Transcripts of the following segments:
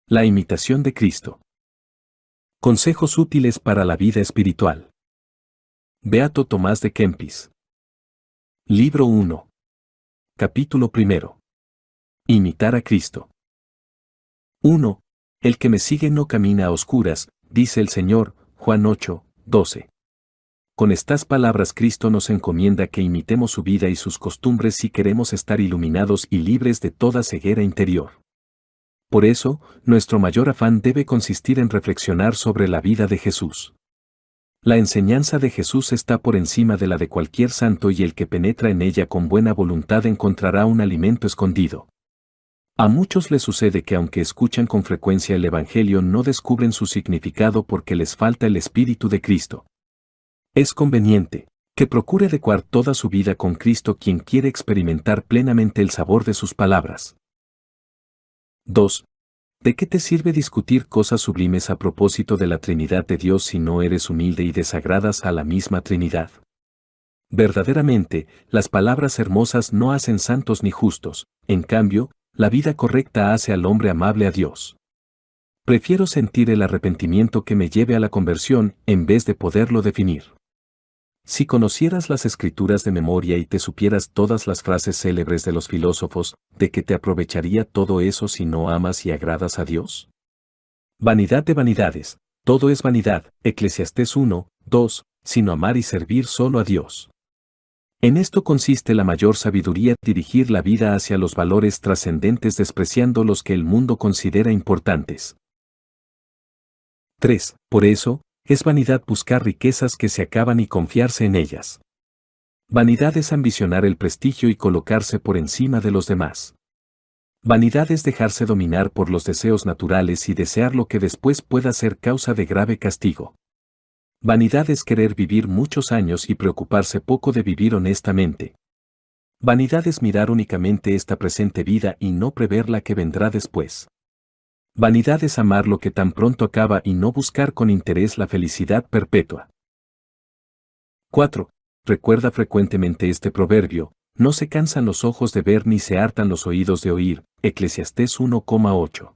La imitación de Cristo. Consejos útiles para la vida espiritual. Beato Tomás de Kempis. Libro 1. Capítulo 1. Imitar a Cristo. 1. El que me sigue no camina a oscuras, dice el Señor, Juan 8, 12. Con estas palabras Cristo nos encomienda que imitemos su vida y sus costumbres si queremos estar iluminados y libres de toda ceguera interior. Por eso, nuestro mayor afán debe consistir en reflexionar sobre la vida de Jesús. La enseñanza de Jesús está por encima de la de cualquier santo y el que penetra en ella con buena voluntad encontrará un alimento escondido. A muchos les sucede que aunque escuchan con frecuencia el Evangelio no descubren su significado porque les falta el Espíritu de Cristo. Es conveniente que procure adecuar toda su vida con Cristo quien quiere experimentar plenamente el sabor de sus palabras. 2. ¿De qué te sirve discutir cosas sublimes a propósito de la Trinidad de Dios si no eres humilde y desagradas a la misma Trinidad? Verdaderamente, las palabras hermosas no hacen santos ni justos, en cambio, la vida correcta hace al hombre amable a Dios. Prefiero sentir el arrepentimiento que me lleve a la conversión en vez de poderlo definir. Si conocieras las Escrituras de memoria y te supieras todas las frases célebres de los filósofos, ¿de qué te aprovecharía todo eso si no amas y agradas a Dios? Vanidad de vanidades, todo es vanidad, Eclesiastés 1, 2, sino amar y servir solo a Dios. En esto consiste la mayor sabiduría, dirigir la vida hacia los valores trascendentes despreciando los que el mundo considera importantes. 3. Por eso, es vanidad buscar riquezas que se acaban y confiarse en ellas. Vanidad es ambicionar el prestigio y colocarse por encima de los demás. Vanidad es dejarse dominar por los deseos naturales y desear lo que después pueda ser causa de grave castigo. Vanidad es querer vivir muchos años y preocuparse poco de vivir honestamente. Vanidad es mirar únicamente esta presente vida y no prever la que vendrá después. Vanidad es amar lo que tan pronto acaba y no buscar con interés la felicidad perpetua. 4. Recuerda frecuentemente este proverbio, no se cansan los ojos de ver ni se hartan los oídos de oír, Eclesiastés 1,8.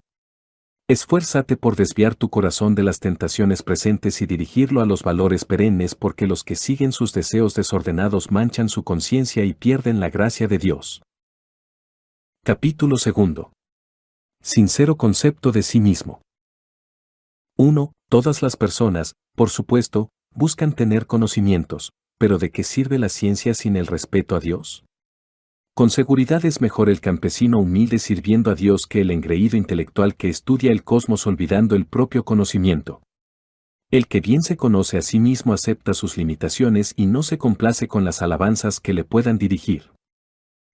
Esfuérzate por desviar tu corazón de las tentaciones presentes y dirigirlo a los valores perennes porque los que siguen sus deseos desordenados manchan su conciencia y pierden la gracia de Dios. Capítulo 2. Sincero concepto de sí mismo. 1. Todas las personas, por supuesto, buscan tener conocimientos, pero ¿de qué sirve la ciencia sin el respeto a Dios? Con seguridad es mejor el campesino humilde sirviendo a Dios que el engreído intelectual que estudia el cosmos olvidando el propio conocimiento. El que bien se conoce a sí mismo acepta sus limitaciones y no se complace con las alabanzas que le puedan dirigir.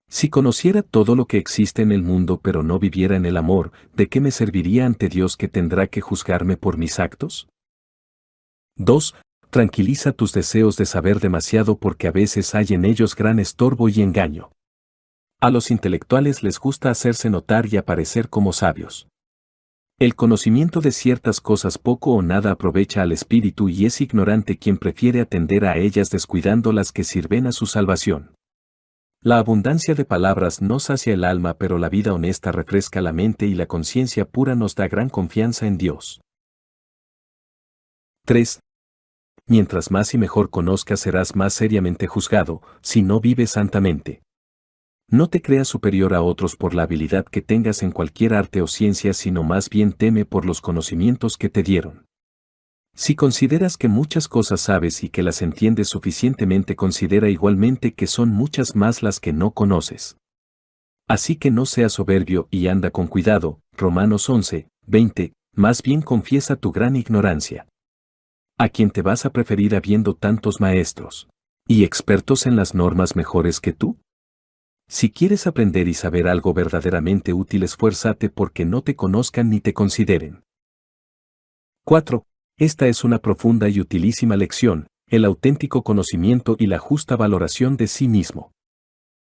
Si conociera todo lo que existe en el mundo pero no viviera en el amor, ¿de qué me serviría ante Dios que tendrá que juzgarme por mis actos? 2. Tranquiliza tus deseos de saber demasiado porque a veces hay en ellos gran estorbo y engaño. A los intelectuales les gusta hacerse notar y aparecer como sabios. El conocimiento de ciertas cosas poco o nada aprovecha al espíritu y es ignorante quien prefiere atender a ellas descuidando las que sirven a su salvación. La abundancia de palabras no sacia el alma pero la vida honesta refresca la mente y la conciencia pura nos da gran confianza en Dios. 3. Mientras más y mejor conozcas serás más seriamente juzgado, si no vives santamente. No te creas superior a otros por la habilidad que tengas en cualquier arte o ciencia sino más bien teme por los conocimientos que te dieron. Si consideras que muchas cosas sabes y que las entiendes suficientemente, considera igualmente que son muchas más las que no conoces. Así que no seas soberbio y anda con cuidado, Romanos 11, 20, más bien confiesa tu gran ignorancia. ¿A quién te vas a preferir habiendo tantos maestros y expertos en las normas mejores que tú? Si quieres aprender y saber algo verdaderamente útil, esfuérzate porque no te conozcan ni te consideren. 4. Esta es una profunda y utilísima lección, el auténtico conocimiento y la justa valoración de sí mismo.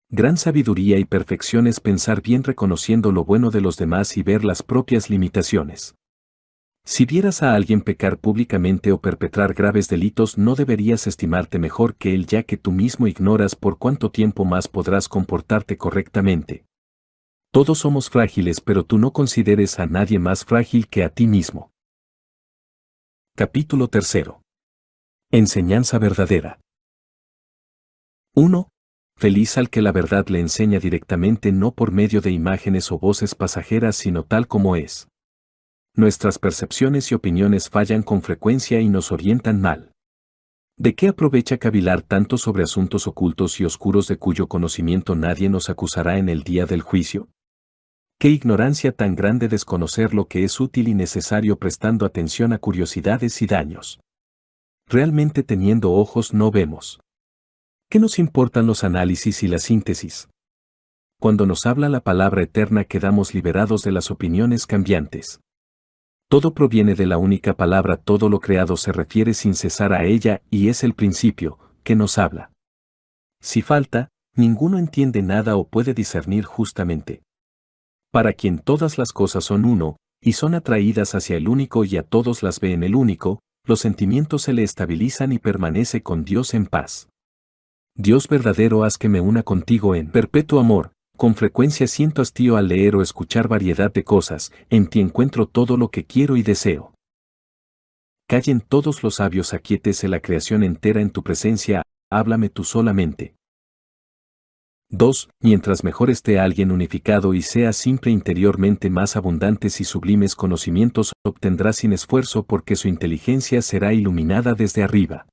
Gran sabiduría y perfección es pensar bien reconociendo lo bueno de los demás y ver las propias limitaciones. Si vieras a alguien pecar públicamente o perpetrar graves delitos, no deberías estimarte mejor que él, ya que tú mismo ignoras por cuánto tiempo más podrás comportarte correctamente. Todos somos frágiles, pero tú no consideres a nadie más frágil que a ti mismo. Capítulo 3. Enseñanza verdadera. 1. Feliz al que la verdad le enseña directamente, no por medio de imágenes o voces pasajeras, sino tal como es. Nuestras percepciones y opiniones fallan con frecuencia y nos orientan mal. ¿De qué aprovecha cavilar tanto sobre asuntos ocultos y oscuros de cuyo conocimiento nadie nos acusará en el día del juicio? Qué ignorancia tan grande desconocer lo que es útil y necesario, prestando atención a curiosidades y daños. Realmente teniendo ojos no vemos. ¿Qué nos importan los análisis y la síntesis? Cuando nos habla la palabra eterna quedamos liberados de las opiniones cambiantes. Todo proviene de la única palabra, todo lo creado se refiere sin cesar a ella y es el principio, que nos habla. Si falta, ninguno entiende nada o puede discernir justamente. Para quien todas las cosas son uno, y son atraídas hacia el único y a todos las ve en el único, los sentimientos se le estabilizan y permanece con Dios en paz. Dios verdadero, haz que me una contigo en perpetuo amor. Con frecuencia siento hastío al leer o escuchar variedad de cosas, en ti encuentro todo lo que quiero y deseo. Callen todos los sabios, aquíétese la creación entera en tu presencia, háblame tú solamente. 2. Mientras mejor esté alguien unificado y sea siempre interiormente, más abundantes y sublimes conocimientos obtendrá sin esfuerzo, porque su inteligencia será iluminada desde arriba.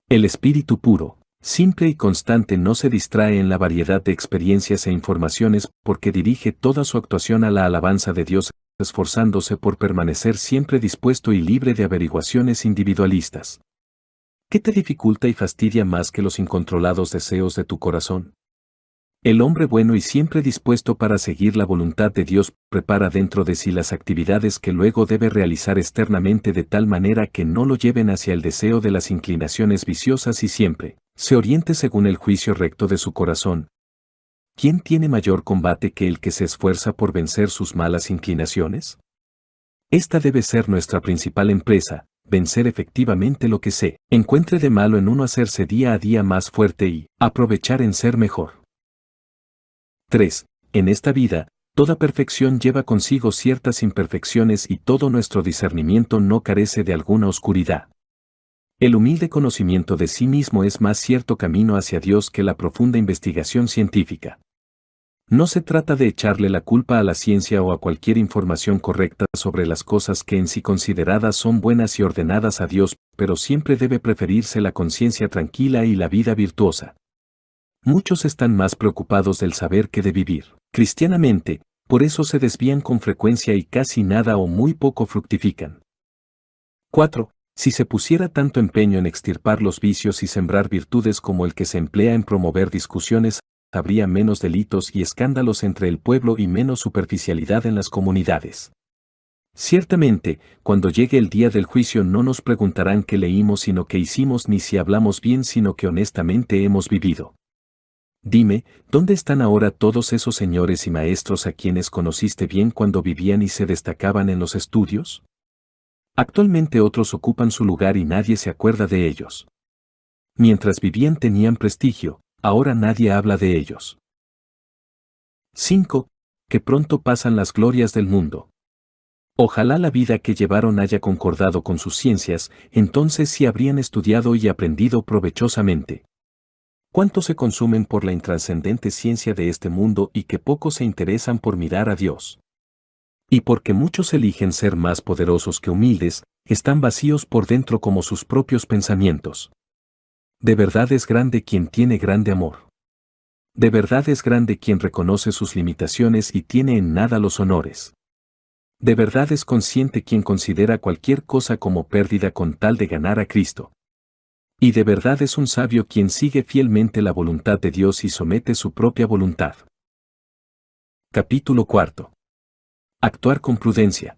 El espíritu puro, simple y constante, no se distrae en la variedad de experiencias e informaciones, porque dirige toda su actuación a la alabanza de Dios, esforzándose por permanecer siempre dispuesto y libre de averiguaciones individualistas. ¿Qué te dificulta y fastidia más que los incontrolados deseos de tu corazón? El hombre bueno y siempre dispuesto para seguir la voluntad de Dios prepara dentro de sí las actividades que luego debe realizar externamente, de tal manera que no lo lleven hacia el deseo de las inclinaciones viciosas y siempre se oriente según el juicio recto de su corazón. ¿Quién tiene mayor combate que el que se esfuerza por vencer sus malas inclinaciones? Esta debe ser nuestra principal empresa, vencer efectivamente lo que se encuentre de malo en uno, hacerse día a día más fuerte y aprovechar en ser mejor. 3. En esta vida, toda perfección lleva consigo ciertas imperfecciones y todo nuestro discernimiento no carece de alguna oscuridad. El humilde conocimiento de sí mismo es más cierto camino hacia Dios que la profunda investigación científica. No se trata de echarle la culpa a la ciencia o a cualquier información correcta sobre las cosas que en sí consideradas son buenas y ordenadas a Dios, pero siempre debe preferirse la conciencia tranquila y la vida virtuosa. Muchos están más preocupados del saber que de vivir cristianamente, por eso se desvían con frecuencia y casi nada o muy poco fructifican. 4. Si se pusiera tanto empeño en extirpar los vicios y sembrar virtudes como el que se emplea en promover discusiones, habría menos delitos y escándalos entre el pueblo y menos superficialidad en las comunidades. Ciertamente, cuando llegue el día del juicio no nos preguntarán qué leímos sino qué hicimos, ni si hablamos bien sino que honestamente hemos vivido. Dime, ¿dónde están ahora todos esos señores y maestros a quienes conociste bien cuando vivían y se destacaban en los estudios? Actualmente otros ocupan su lugar y nadie se acuerda de ellos. Mientras vivían tenían prestigio, ahora nadie habla de ellos. 5. Que pronto pasan las glorias del mundo. Ojalá la vida que llevaron haya concordado con sus ciencias, entonces sí habrían estudiado y aprendido provechosamente. ¿Cuántos se consumen por la intrascendente ciencia de este mundo y que pocos se interesan por mirar a Dios? Y porque muchos eligen ser más poderosos que humildes, están vacíos por dentro como sus propios pensamientos. De verdad es grande quien tiene grande amor. De verdad es grande quien reconoce sus limitaciones y tiene en nada los honores. De verdad es consciente quien considera cualquier cosa como pérdida con tal de ganar a Cristo. Y de verdad es un sabio quien sigue fielmente la voluntad de Dios y somete su propia voluntad. Capítulo 4. Actuar con prudencia.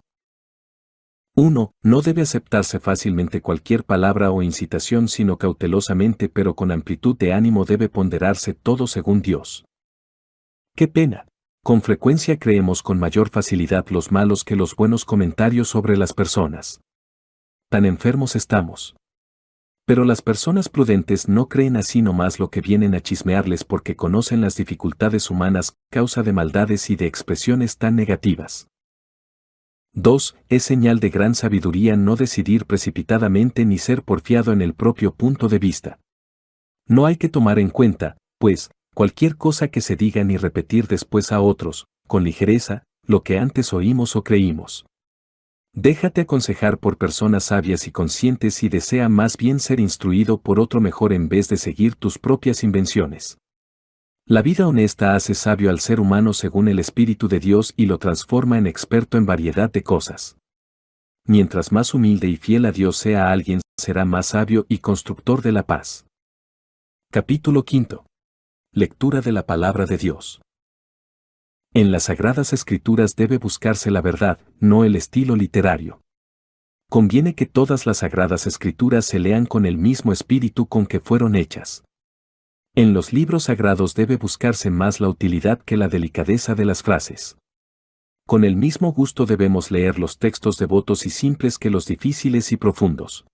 1. No debe aceptarse fácilmente cualquier palabra o incitación, sino cautelosamente, pero con amplitud de ánimo debe ponderarse todo según Dios. ¡Qué pena! Con frecuencia creemos con mayor facilidad los malos que los buenos comentarios sobre las personas. Tan enfermos estamos. Pero las personas prudentes no creen así nomás lo que vienen a chismearles porque conocen las dificultades humanas, causa de maldades y de expresiones tan negativas. 2. Es señal de gran sabiduría no decidir precipitadamente ni ser porfiado en el propio punto de vista. No hay que tomar en cuenta, pues, cualquier cosa que se diga ni repetir después a otros, con ligereza, lo que antes oímos o creímos. Déjate aconsejar por personas sabias y conscientes y desea más bien ser instruido por otro mejor en vez de seguir tus propias invenciones. La vida honesta hace sabio al ser humano según el Espíritu de Dios y lo transforma en experto en variedad de cosas. Mientras más humilde y fiel a Dios sea alguien, será más sabio y constructor de la paz. Capítulo 5. Lectura de la Palabra de Dios. En las Sagradas Escrituras debe buscarse la verdad, no el estilo literario. Conviene que todas las Sagradas Escrituras se lean con el mismo espíritu con que fueron hechas. En los libros sagrados debe buscarse más la utilidad que la delicadeza de las frases. Con el mismo gusto debemos leer los textos devotos y simples que los difíciles y profundos.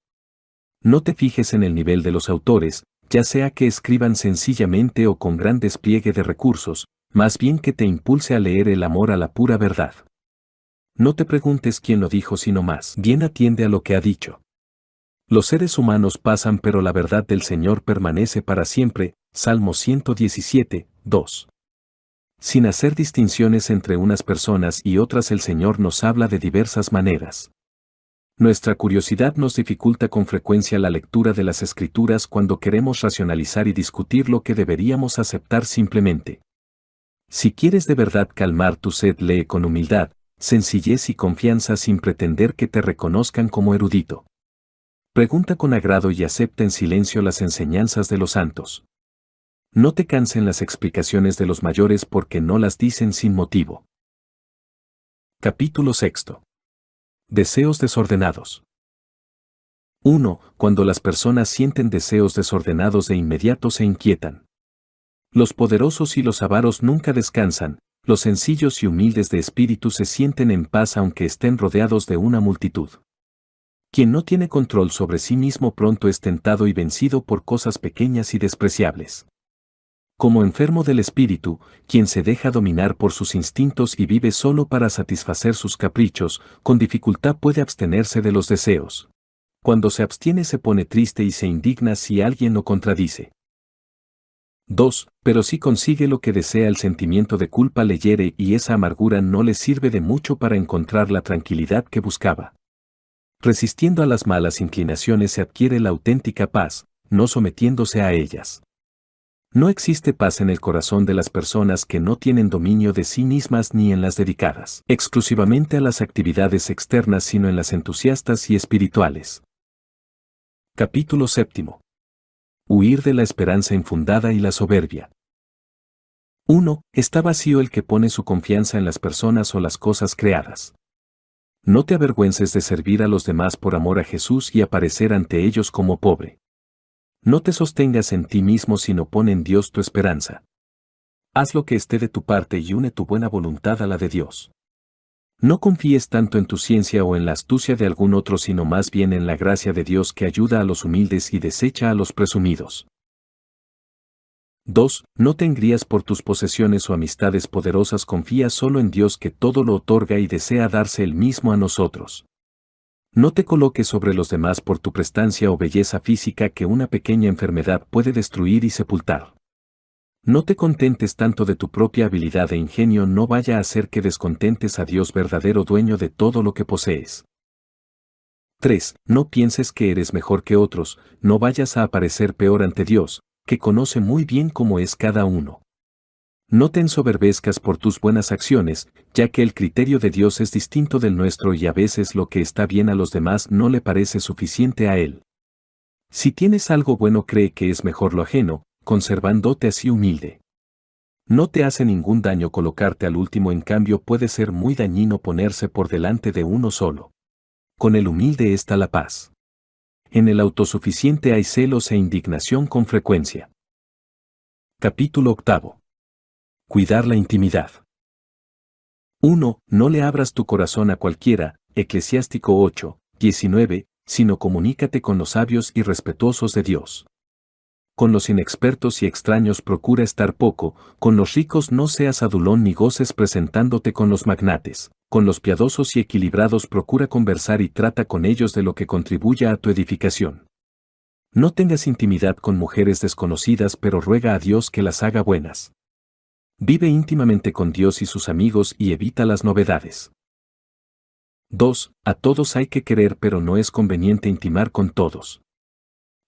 No te fijes en el nivel de los autores, ya sea que escriban sencillamente o con gran despliegue de recursos, más bien que te impulse a leer el amor a la pura verdad. No te preguntes quién lo dijo sino más bien atiende a lo que ha dicho. Los seres humanos pasan pero la verdad del Señor permanece para siempre, Salmo 117, 2. Sin hacer distinciones entre unas personas y otras el Señor nos habla de diversas maneras. Nuestra curiosidad nos dificulta con frecuencia la lectura de las Escrituras cuando queremos racionalizar y discutir lo que deberíamos aceptar simplemente. Si quieres de verdad calmar tu sed, lee con humildad, sencillez y confianza sin pretender que te reconozcan como erudito. Pregunta con agrado y acepta en silencio las enseñanzas de los santos. No te cansen las explicaciones de los mayores porque no las dicen sin motivo. Capítulo 6. Deseos desordenados. 1. Cuando las personas sienten deseos desordenados de inmediato se inquietan. Los poderosos y los avaros nunca descansan, los sencillos y humildes de espíritu se sienten en paz aunque estén rodeados de una multitud. Quien no tiene control sobre sí mismo pronto es tentado y vencido por cosas pequeñas y despreciables. Como enfermo del espíritu, quien se deja dominar por sus instintos y vive solo para satisfacer sus caprichos, con dificultad puede abstenerse de los deseos. Cuando se abstiene se pone triste y se indigna si alguien lo contradice. 2. Pero si consigue lo que desea el sentimiento de culpa le hiere y esa amargura no le sirve de mucho para encontrar la tranquilidad que buscaba. Resistiendo a las malas inclinaciones se adquiere la auténtica paz, no sometiéndose a ellas. No existe paz en el corazón de las personas que no tienen dominio de sí mismas ni en las dedicadas exclusivamente a las actividades externas sino en las entusiastas y espirituales. Capítulo 7. Huir de la esperanza infundada y la soberbia. 1. Está vacío el que pone su confianza en las personas o las cosas creadas. No te avergüences de servir a los demás por amor a Jesús y aparecer ante ellos como pobre. No te sostengas en ti mismo sino pon en Dios tu esperanza. Haz lo que esté de tu parte y une tu buena voluntad a la de Dios. No confíes tanto en tu ciencia o en la astucia de algún otro sino más bien en la gracia de Dios que ayuda a los humildes y desecha a los presumidos. 2. No te engrías por tus posesiones o amistades poderosas, confía solo en Dios que todo lo otorga y desea darse el mismo a nosotros. No te coloques sobre los demás por tu prestancia o belleza física que una pequeña enfermedad puede destruir y sepultar. No te contentes tanto de tu propia habilidad e ingenio, no vaya a hacer que descontentes a Dios verdadero dueño de todo lo que posees. 3. No pienses que eres mejor que otros, no vayas a aparecer peor ante Dios, que conoce muy bien cómo es cada uno. No te ensoberbezcas por tus buenas acciones, ya que el criterio de Dios es distinto del nuestro y a veces lo que está bien a los demás no le parece suficiente a Él. Si tienes algo bueno cree que es mejor lo ajeno, conservándote así humilde. No te hace ningún daño colocarte al último, en cambio puede ser muy dañino ponerse por delante de uno solo. Con el humilde está la paz. En el autosuficiente hay celos e indignación con frecuencia. Capítulo 8. Cuidar la intimidad. 1. No le abras tu corazón a cualquiera, Eclesiástico 8, 19, sino comunícate con los sabios y respetuosos de Dios. Con los inexpertos y extraños procura estar poco, con los ricos no seas adulón ni goces presentándote con los magnates, con los piadosos y equilibrados procura conversar y trata con ellos de lo que contribuya a tu edificación. No tengas intimidad con mujeres desconocidas, pero ruega a Dios que las haga buenas. Vive íntimamente con Dios y sus amigos y evita las novedades. 2. A todos hay que querer, pero no es conveniente intimar con todos.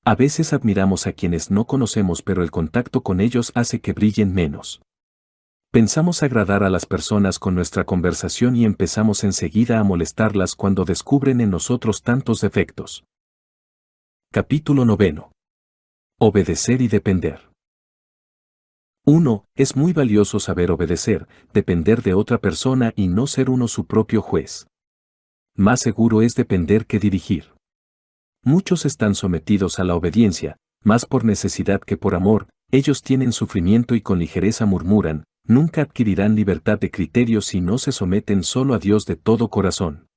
A veces admiramos a quienes no conocemos, pero el contacto con ellos hace que brillen menos. Pensamos agradar a las personas con nuestra conversación y empezamos enseguida a molestarlas cuando descubren en nosotros tantos defectos. Capítulo 9. Obedecer y depender. 1. Es muy valioso saber obedecer, depender de otra persona y no ser uno su propio juez. Más seguro es depender que dirigir. Muchos están sometidos a la obediencia, más por necesidad que por amor, ellos tienen sufrimiento y con ligereza murmuran, nunca adquirirán libertad de criterio si no se someten solo a Dios de todo corazón.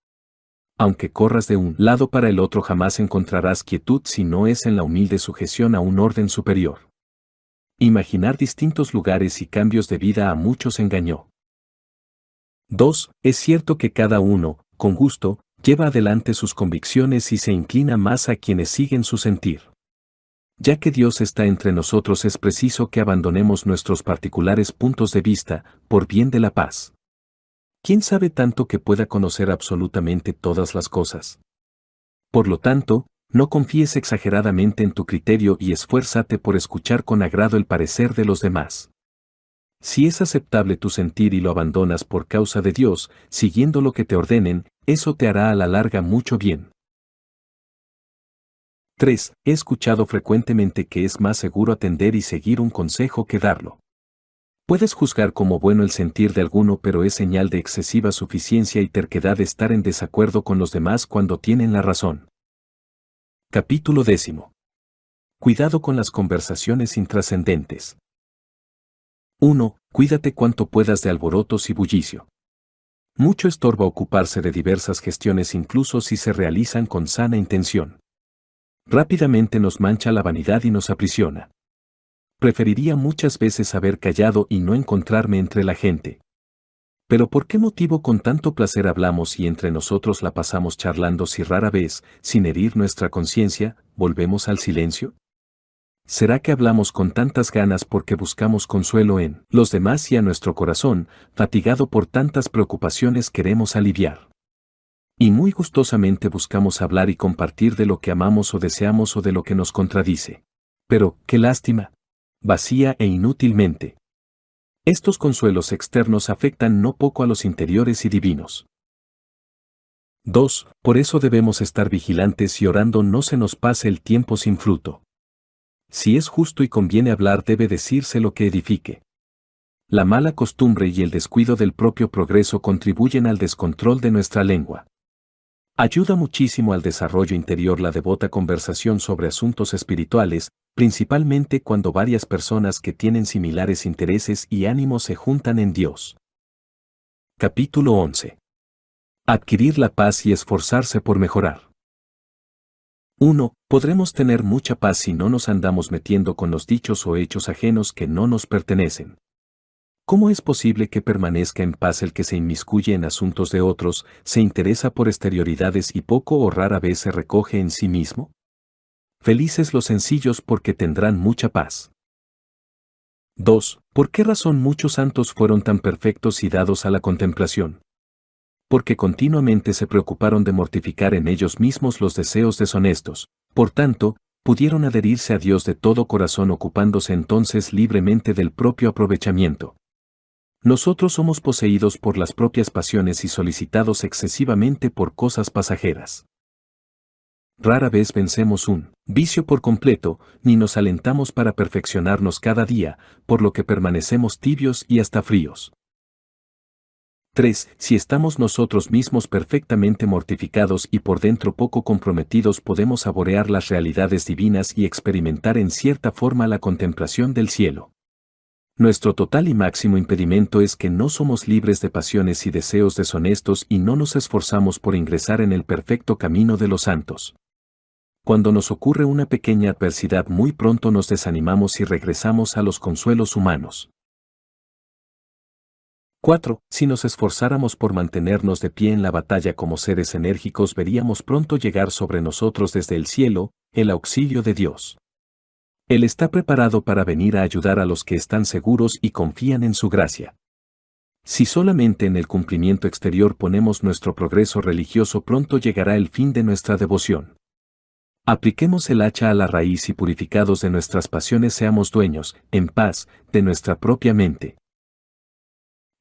Aunque corras de un lado para el otro jamás encontrarás quietud si no es en la humilde sujeción a un orden superior. Imaginar distintos lugares y cambios de vida a muchos engañó. 2. Es cierto que cada uno, con gusto, lleva adelante sus convicciones y se inclina más a quienes siguen su sentir. Ya que Dios está entre nosotros, es preciso que abandonemos nuestros particulares puntos de vista, por bien de la paz. ¿Quién sabe tanto que pueda conocer absolutamente todas las cosas? Por lo tanto, no confíes exageradamente en tu criterio y esfuérzate por escuchar con agrado el parecer de los demás. Si es aceptable tu sentir y lo abandonas por causa de Dios, siguiendo lo que te ordenen, eso te hará a la larga mucho bien. 3. He escuchado frecuentemente que es más seguro atender y seguir un consejo que darlo. Puedes juzgar como bueno el sentir de alguno, pero es señal de excesiva suficiencia y terquedad estar en desacuerdo con los demás cuando tienen la razón. Capítulo 10. Cuidado con las conversaciones intrascendentes. 1. Cuídate cuanto puedas de alborotos y bullicio. Mucho estorba ocuparse de diversas gestiones incluso si se realizan con sana intención. Rápidamente nos mancha la vanidad y nos aprisiona. Preferiría muchas veces haber callado y no encontrarme entre la gente. Pero ¿por qué motivo con tanto placer hablamos y entre nosotros la pasamos charlando si rara vez, sin herir nuestra conciencia, volvemos al silencio? ¿Será que hablamos con tantas ganas porque buscamos consuelo en los demás y a nuestro corazón, fatigado por tantas preocupaciones, queremos aliviar? Y muy gustosamente buscamos hablar y compartir de lo que amamos o deseamos o de lo que nos contradice. Pero, qué lástima. Vacía e inútilmente. Estos consuelos externos afectan no poco a los interiores y divinos. 2. Por eso debemos estar vigilantes y orando no se nos pase el tiempo sin fruto. Si es justo y conviene hablar, debe decirse lo que edifique. La mala costumbre y el descuido del propio progreso contribuyen al descontrol de nuestra lengua. Ayuda muchísimo al desarrollo interior la devota conversación sobre asuntos espirituales, principalmente cuando varias personas que tienen similares intereses y ánimos se juntan en Dios. Capítulo 11. Adquirir la paz y esforzarse por mejorar. 1. Podremos tener mucha paz si no nos andamos metiendo con los dichos o hechos ajenos que no nos pertenecen. ¿Cómo es posible que permanezca en paz el que se inmiscuye en asuntos de otros, se interesa por exterioridades y poco o rara vez se recoge en sí mismo? Felices los sencillos porque tendrán mucha paz. 2. ¿Por qué razón muchos santos fueron tan perfectos y dados a la contemplación? Porque continuamente se preocuparon de mortificar en ellos mismos los deseos deshonestos, por tanto, pudieron adherirse a Dios de todo corazón ocupándose entonces libremente del propio aprovechamiento. Nosotros somos poseídos por las propias pasiones y solicitados excesivamente por cosas pasajeras. Rara vez vencemos un vicio por completo, ni nos alentamos para perfeccionarnos cada día, por lo que permanecemos tibios y hasta fríos. 3. Si estamos nosotros mismos perfectamente mortificados y por dentro poco comprometidos, podemos saborear las realidades divinas y experimentar en cierta forma la contemplación del cielo. Nuestro total y máximo impedimento es que no somos libres de pasiones y deseos deshonestos y no nos esforzamos por ingresar en el perfecto camino de los santos. Cuando nos ocurre una pequeña adversidad muy pronto nos desanimamos y regresamos a los consuelos humanos. 4. Si nos esforzáramos por mantenernos de pie en la batalla como seres enérgicos, veríamos pronto llegar sobre nosotros desde el cielo el auxilio de Dios. Él está preparado para venir a ayudar a los que están seguros y confían en su gracia. Si solamente en el cumplimiento exterior ponemos nuestro progreso religioso, pronto llegará el fin de nuestra devoción. Apliquemos el hacha a la raíz y purificados de nuestras pasiones seamos dueños, en paz, de nuestra propia mente.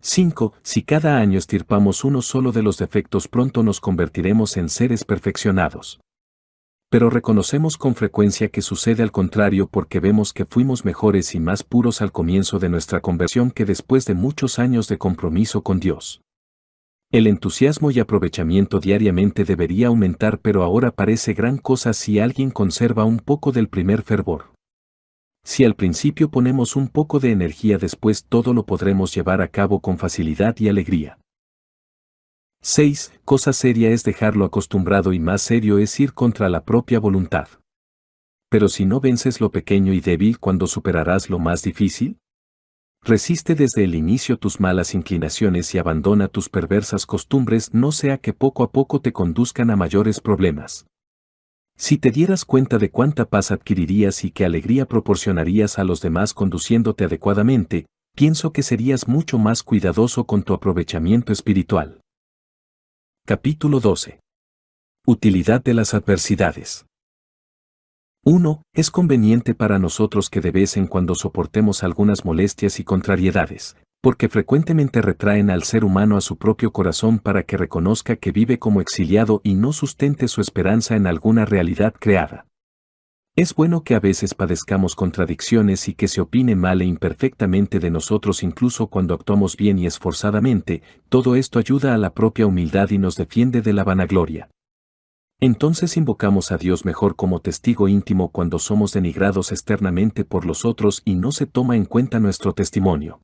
5. Si cada año estirpamos uno solo de los defectos, pronto nos convertiremos en seres perfeccionados. Pero reconocemos con frecuencia que sucede al contrario, porque vemos que fuimos mejores y más puros al comienzo de nuestra conversión que después de muchos años de compromiso con Dios. El entusiasmo y aprovechamiento diariamente debería aumentar, pero ahora parece gran cosa si alguien conserva un poco del primer fervor. Si al principio ponemos un poco de energía, después todo lo podremos llevar a cabo con facilidad y alegría. 6. Cosa seria es dejarlo acostumbrado y más serio es ir contra la propia voluntad. Pero si no vences lo pequeño y débil, ¿cuándo superarás lo más difícil? Resiste desde el inicio tus malas inclinaciones y abandona tus perversas costumbres, no sea que poco a poco te conduzcan a mayores problemas. Si te dieras cuenta de cuánta paz adquirirías y qué alegría proporcionarías a los demás conduciéndote adecuadamente, pienso que serías mucho más cuidadoso con tu aprovechamiento espiritual. Capítulo 12. Utilidad de las adversidades. 1. Es conveniente para nosotros que de vez en cuando soportemos algunas molestias y contrariedades, porque frecuentemente retraen al ser humano a su propio corazón para que reconozca que vive como exiliado y no sustente su esperanza en alguna realidad creada. Es bueno que a veces padezcamos contradicciones y que se opine mal e imperfectamente de nosotros incluso cuando actuamos bien y esforzadamente. Todo esto ayuda a la propia humildad y nos defiende de la vanagloria. Entonces invocamos a Dios mejor como testigo íntimo cuando somos denigrados externamente por los otros y no se toma en cuenta nuestro testimonio.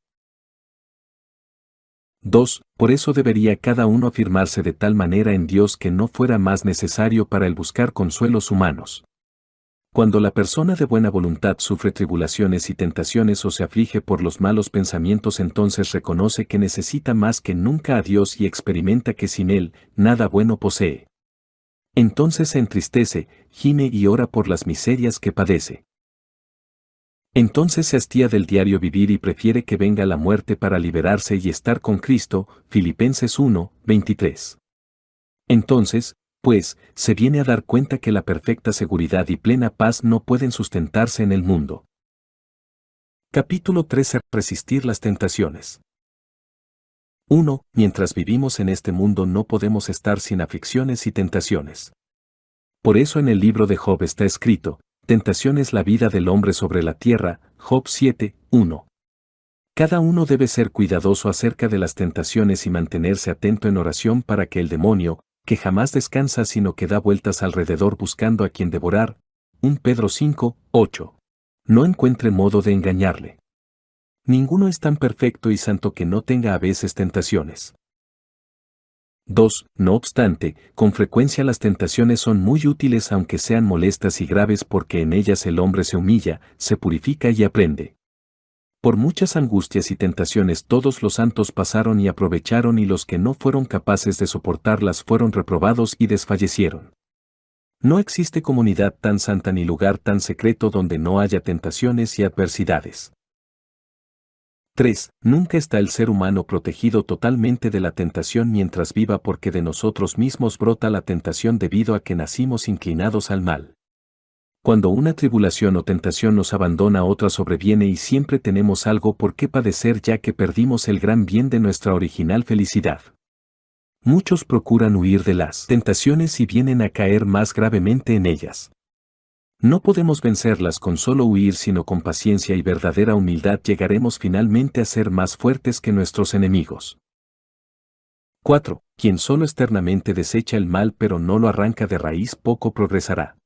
2. Por eso debería cada uno afirmarse de tal manera en Dios que no fuera más necesario para él buscar consuelos humanos. Cuando la persona de buena voluntad sufre tribulaciones y tentaciones o se aflige por los malos pensamientos, entonces reconoce que necesita más que nunca a Dios y experimenta que sin Él, nada bueno posee. Entonces se entristece, gime y ora por las miserias que padece. Entonces se hastía del diario vivir y prefiere que venga la muerte para liberarse y estar con Cristo. Filipenses 1, 23. Entonces, pues, se viene a dar cuenta que la perfecta seguridad y plena paz no pueden sustentarse en el mundo. Capítulo 13. Resistir las tentaciones. 1. Mientras vivimos en este mundo no podemos estar sin aflicciones y tentaciones. Por eso en el libro de Job está escrito, tentación es la vida del hombre sobre la tierra, Job 7, 1. Cada uno debe ser cuidadoso acerca de las tentaciones y mantenerse atento en oración para que el demonio, que jamás descansa sino que da vueltas alrededor buscando a quien devorar, 1 Pedro 5, 8, no encuentre modo de engañarle. Ninguno es tan perfecto y santo que no tenga a veces tentaciones. 2. No obstante, con frecuencia las tentaciones son muy útiles aunque sean molestas y graves porque en ellas el hombre se humilla, se purifica y aprende. Por muchas angustias y tentaciones todos los santos pasaron y aprovecharon y los que no fueron capaces de soportarlas fueron reprobados y desfallecieron. No existe comunidad tan santa ni lugar tan secreto donde no haya tentaciones y adversidades. 3. Nunca está el ser humano protegido totalmente de la tentación mientras viva porque de nosotros mismos brota la tentación debido a que nacimos inclinados al mal. Cuando una tribulación o tentación nos abandona, otra sobreviene y siempre tenemos algo por qué padecer ya que perdimos el gran bien de nuestra original felicidad. Muchos procuran huir de las tentaciones y vienen a caer más gravemente en ellas. No podemos vencerlas con solo huir, sino con paciencia y verdadera humildad llegaremos finalmente a ser más fuertes que nuestros enemigos. 4. Quien solo externamente desecha el mal pero no lo arranca de raíz poco progresará.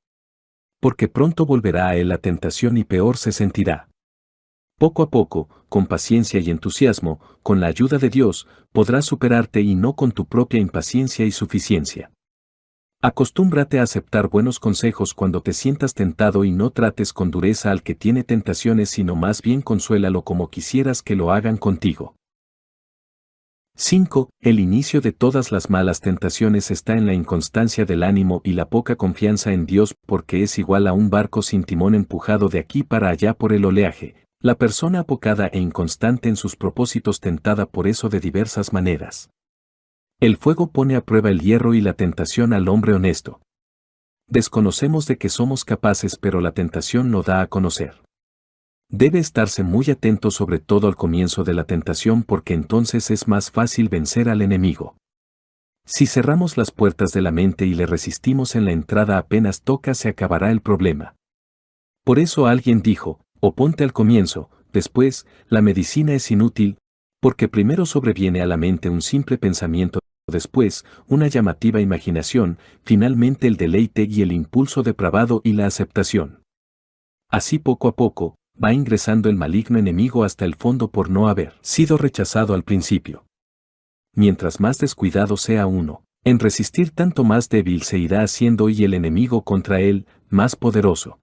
Porque pronto volverá a él la tentación y peor se sentirá. Poco a poco, con paciencia y entusiasmo, con la ayuda de Dios, podrás superarte y no con tu propia impaciencia y suficiencia. Acostúmbrate a aceptar buenos consejos cuando te sientas tentado y no trates con dureza al que tiene tentaciones, sino más bien consuélalo como quisieras que lo hagan contigo. 5. El inicio de todas las malas tentaciones está en la inconstancia del ánimo y la poca confianza en Dios, porque es igual a un barco sin timón empujado de aquí para allá por el oleaje. La persona apocada e inconstante en sus propósitos tentada por eso de diversas maneras. El fuego pone a prueba el hierro y la tentación al hombre honesto. Desconocemos de que somos capaces, pero la tentación no da a conocer. Debe estarse muy atento sobre todo al comienzo de la tentación, porque entonces es más fácil vencer al enemigo. Si cerramos las puertas de la mente y le resistimos en la entrada apenas toca, se acabará el problema. Por eso alguien dijo, oponte al comienzo, después, la medicina es inútil, porque primero sobreviene a la mente un simple pensamiento, después, una llamativa imaginación, finalmente el deleite y el impulso depravado y la aceptación. Así poco a poco, va ingresando el maligno enemigo hasta el fondo por no haber sido rechazado al principio. Mientras más descuidado sea uno, en resistir tanto más débil se irá haciendo y el enemigo contra él, más poderoso.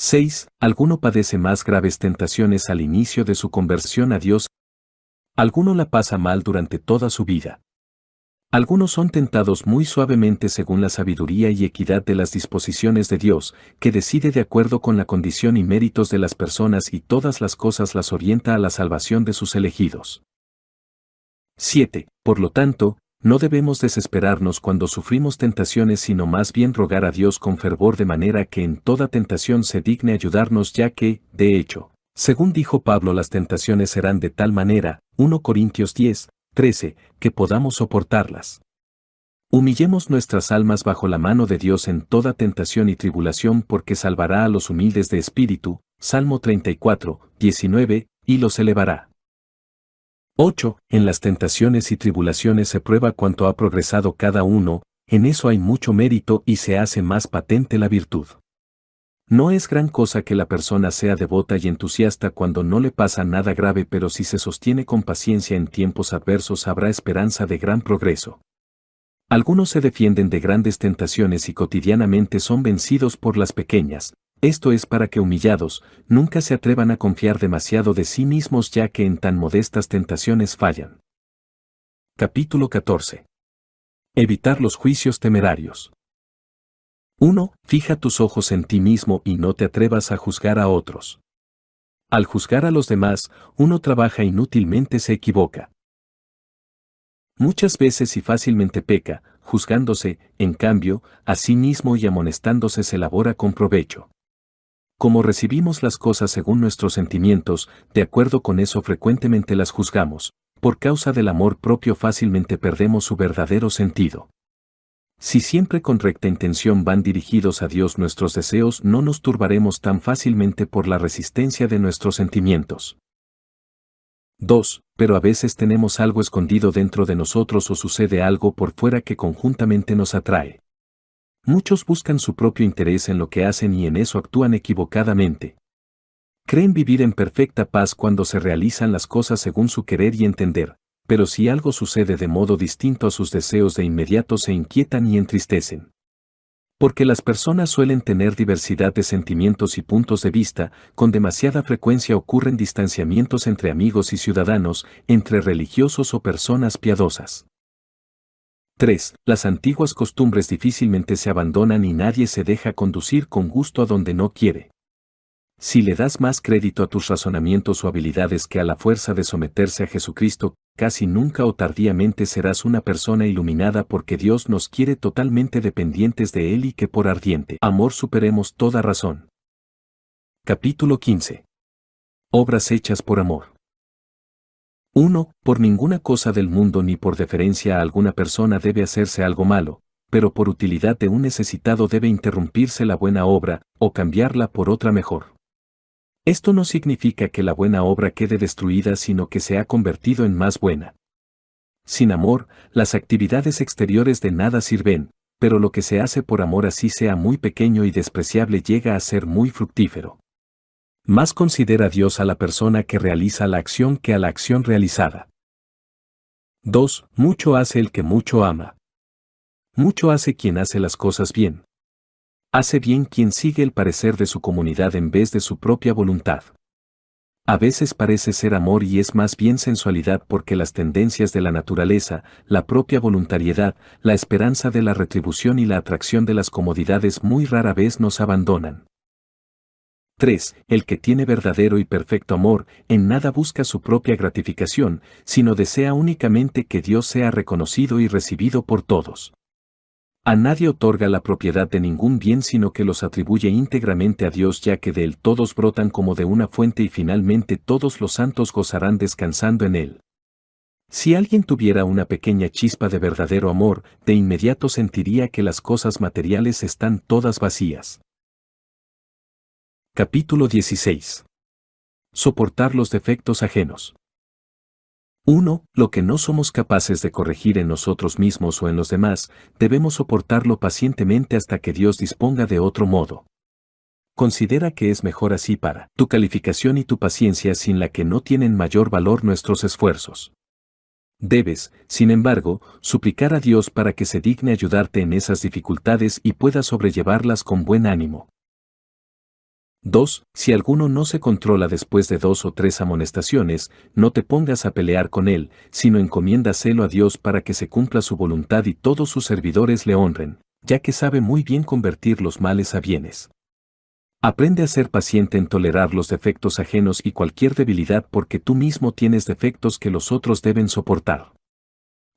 6. Alguno padece más graves tentaciones al inicio de su conversión a Dios. Alguno la pasa mal durante toda su vida. Algunos son tentados muy suavemente según la sabiduría y equidad de las disposiciones de Dios, que decide de acuerdo con la condición y méritos de las personas y todas las cosas las orienta a la salvación de sus elegidos. 7. Por lo tanto, no debemos desesperarnos cuando sufrimos tentaciones, sino más bien rogar a Dios con fervor de manera que en toda tentación se digne ayudarnos, ya que, de hecho, según dijo Pablo, las tentaciones serán de tal manera, 1 Corintios 10, 13, que podamos soportarlas. Humillemos nuestras almas bajo la mano de Dios en toda tentación y tribulación, porque salvará a los humildes de espíritu, Salmo 34, 19, y los elevará. 8. En las tentaciones y tribulaciones se prueba cuánto ha progresado cada uno, en eso hay mucho mérito y se hace más patente la virtud. No es gran cosa que la persona sea devota y entusiasta cuando no le pasa nada grave, pero si se sostiene con paciencia en tiempos adversos habrá esperanza de gran progreso. Algunos se defienden de grandes tentaciones y cotidianamente son vencidos por las pequeñas. Esto es para que humillados, nunca se atrevan a confiar demasiado de sí mismos, ya que en tan modestas tentaciones fallan. Capítulo 14. Evitar los juicios temerarios. 1. Fija tus ojos en ti mismo y no te atrevas a juzgar a otros. Al juzgar a los demás, uno trabaja inútilmente, se equivoca. Muchas veces y fácilmente peca, juzgándose, en cambio, a sí mismo y amonestándose se labora con provecho. Como recibimos las cosas según nuestros sentimientos, de acuerdo con eso frecuentemente las juzgamos, por causa del amor propio fácilmente perdemos su verdadero sentido. Si siempre con recta intención van dirigidos a Dios nuestros deseos, no nos turbaremos tan fácilmente por la resistencia de nuestros sentimientos. 2. Pero a veces tenemos algo escondido dentro de nosotros o sucede algo por fuera que conjuntamente nos atrae. Muchos buscan su propio interés en lo que hacen y en eso actúan equivocadamente. Creen vivir en perfecta paz cuando se realizan las cosas según su querer y entender, pero si algo sucede de modo distinto a sus deseos, de inmediato se inquietan y entristecen. Porque las personas suelen tener diversidad de sentimientos y puntos de vista, con demasiada frecuencia ocurren distanciamientos entre amigos y ciudadanos, entre religiosos o personas piadosas. 3. Las antiguas costumbres difícilmente se abandonan y nadie se deja conducir con gusto a donde no quiere. Si le das más crédito a tus razonamientos o habilidades que a la fuerza de someterse a Jesucristo, casi nunca o tardíamente serás una persona iluminada, porque Dios nos quiere totalmente dependientes de Él y que por ardiente amor superemos toda razón. Capítulo 15. Obras hechas por amor. 1. Por ninguna cosa del mundo ni por deferencia a alguna persona debe hacerse algo malo, pero por utilidad de un necesitado debe interrumpirse la buena obra, o cambiarla por otra mejor. Esto no significa que la buena obra quede destruida, sino que se ha convertido en más buena. Sin amor, las actividades exteriores de nada sirven, pero lo que se hace por amor, así sea muy pequeño y despreciable, llega a ser muy fructífero. Más considera Dios a la persona que realiza la acción que a la acción realizada. 2. Mucho hace el que mucho ama. Mucho hace quien hace las cosas bien. Hace bien quien sigue el parecer de su comunidad en vez de su propia voluntad. A veces parece ser amor y es más bien sensualidad porque las tendencias de la naturaleza, la propia voluntariedad, la esperanza de la retribución y la atracción de las comodidades muy rara vez nos abandonan. 3. El que tiene verdadero y perfecto amor, en nada busca su propia gratificación, sino desea únicamente que Dios sea reconocido y recibido por todos. A nadie otorga la propiedad de ningún bien sino que los atribuye íntegramente a Dios ya que de él todos brotan como de una fuente y finalmente todos los santos gozarán descansando en él. Si alguien tuviera una pequeña chispa de verdadero amor, de inmediato sentiría que las cosas materiales están todas vacías. Capítulo 16. Soportar los defectos ajenos. 1. Lo que no somos capaces de corregir en nosotros mismos o en los demás, debemos soportarlo pacientemente hasta que Dios disponga de otro modo. Considera que es mejor así para tu calificación y tu paciencia sin la que no tienen mayor valor nuestros esfuerzos. Debes, sin embargo, suplicar a Dios para que se digne ayudarte en esas dificultades y puedas sobrellevarlas con buen ánimo. 2. Si alguno no se controla después de 2 o 3 amonestaciones, no te pongas a pelear con él, sino encomiéndaselo a Dios para que se cumpla su voluntad y todos sus servidores le honren, ya que sabe muy bien convertir los males a bienes. Aprende a ser paciente en tolerar los defectos ajenos y cualquier debilidad porque tú mismo tienes defectos que los otros deben soportar.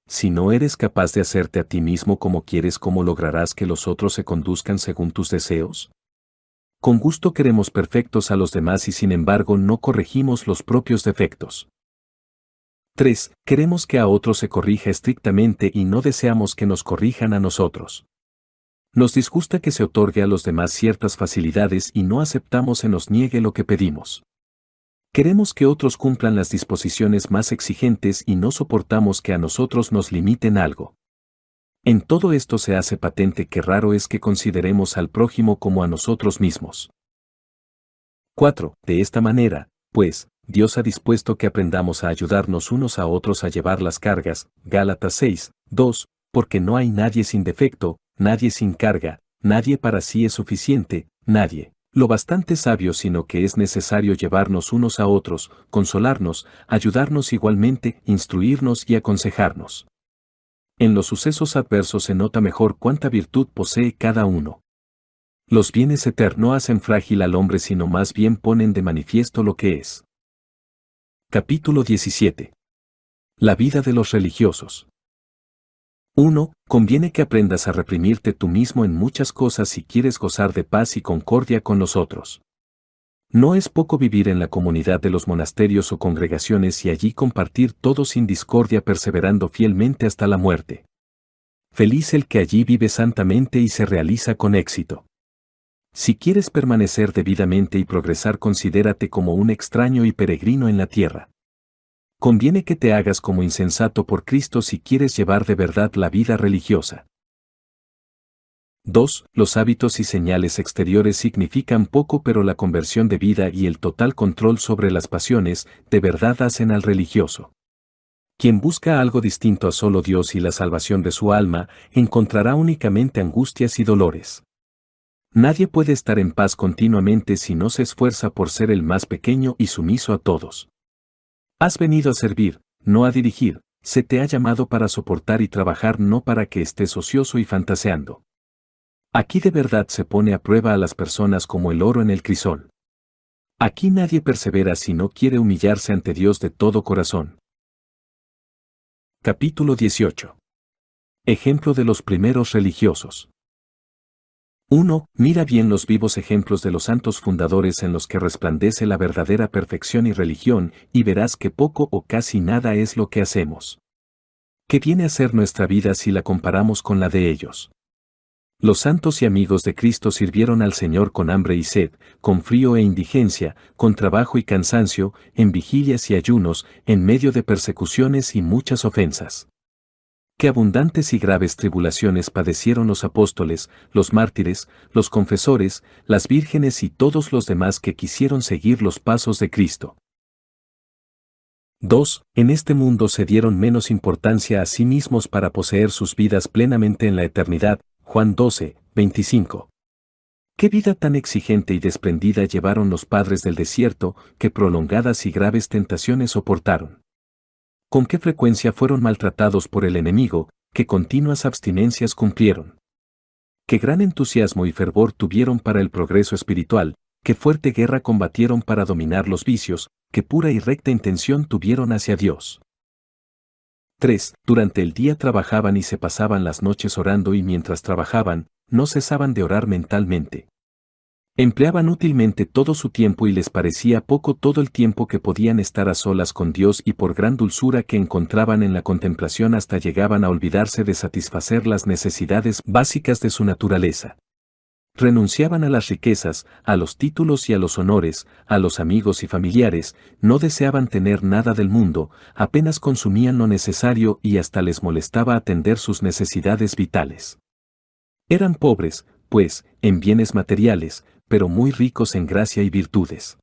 Si no eres capaz de hacerte a ti mismo como quieres, ¿cómo lograrás que los otros se conduzcan según tus deseos? Con gusto queremos perfectos a los demás y sin embargo no corregimos los propios defectos. 3. Queremos que a otros se corrija estrictamente y no deseamos que nos corrijan a nosotros. Nos disgusta que se otorgue a los demás ciertas facilidades y no aceptamos se nos niegue lo que pedimos. Queremos que otros cumplan las disposiciones más exigentes y no soportamos que a nosotros nos limiten algo. En todo esto se hace patente que raro es que consideremos al prójimo como a nosotros mismos. 4. De esta manera, pues, Dios ha dispuesto que aprendamos a ayudarnos unos a otros a llevar las cargas, Gálatas 6, 2, porque no hay nadie sin defecto, nadie sin carga, nadie para sí es suficiente, nadie lo bastante sabio sino que es necesario llevarnos unos a otros, consolarnos, ayudarnos igualmente, instruirnos y aconsejarnos. En los sucesos adversos se nota mejor cuánta virtud posee cada uno. Los bienes eternos no hacen frágil al hombre sino más bien ponen de manifiesto lo que es. Capítulo 17. La vida de los religiosos. 1. Conviene que aprendas a reprimirte tú mismo en muchas cosas si quieres gozar de paz y concordia con los otros. No es poco vivir en la comunidad de los monasterios o congregaciones y allí compartir todo sin discordia perseverando fielmente hasta la muerte. Feliz el que allí vive santamente y se realiza con éxito. Si quieres permanecer debidamente y progresar, considérate como un extraño y peregrino en la tierra. Conviene que te hagas como insensato por Cristo si quieres llevar de verdad la vida religiosa. 2. Los hábitos y señales exteriores significan poco, pero la conversión de vida y el total control sobre las pasiones de verdad hacen al religioso. Quien busca algo distinto a solo Dios y la salvación de su alma, encontrará únicamente angustias y dolores. Nadie puede estar en paz continuamente si no se esfuerza por ser el más pequeño y sumiso a todos. Has venido a servir, no a dirigir, se te ha llamado para soportar y trabajar, no para que estés ocioso y fantaseando. Aquí de verdad se pone a prueba a las personas como el oro en el crisol. Aquí nadie persevera si no quiere humillarse ante Dios de todo corazón. Capítulo 18. Ejemplo de los primeros religiosos. 1. Mira bien los vivos ejemplos de los santos fundadores en los que resplandece la verdadera perfección y religión, y verás que poco o casi nada es lo que hacemos. ¿Qué viene a ser nuestra vida si la comparamos con la de ellos? Los santos y amigos de Cristo sirvieron al Señor con hambre y sed, con frío e indigencia, con trabajo y cansancio, en vigilias y ayunos, en medio de persecuciones y muchas ofensas. Qué abundantes y graves tribulaciones padecieron los apóstoles, los mártires, los confesores, las vírgenes y todos los demás que quisieron seguir los pasos de Cristo. 2. En este mundo se dieron menos importancia a sí mismos para poseer sus vidas plenamente en la eternidad. Juan 12, 25. ¿Qué vida tan exigente y desprendida llevaron los padres del desierto, que prolongadas y graves tentaciones soportaron? ¿Con qué frecuencia fueron maltratados por el enemigo, qué continuas abstinencias cumplieron? ¿Qué gran entusiasmo y fervor tuvieron para el progreso espiritual, qué fuerte guerra combatieron para dominar los vicios, qué pura y recta intención tuvieron hacia Dios? 3. Durante el día trabajaban y se pasaban las noches orando, y mientras trabajaban, no cesaban de orar mentalmente. Empleaban útilmente todo su tiempo y les parecía poco todo el tiempo que podían estar a solas con Dios, y por gran dulzura que encontraban en la contemplación hasta llegaban a olvidarse de satisfacer las necesidades básicas de su naturaleza. Renunciaban a las riquezas, a los títulos y a los honores, a los amigos y familiares, no deseaban tener nada del mundo, apenas consumían lo necesario y hasta les molestaba atender sus necesidades vitales. Eran pobres, pues, en bienes materiales, pero muy ricos en gracia y virtudes.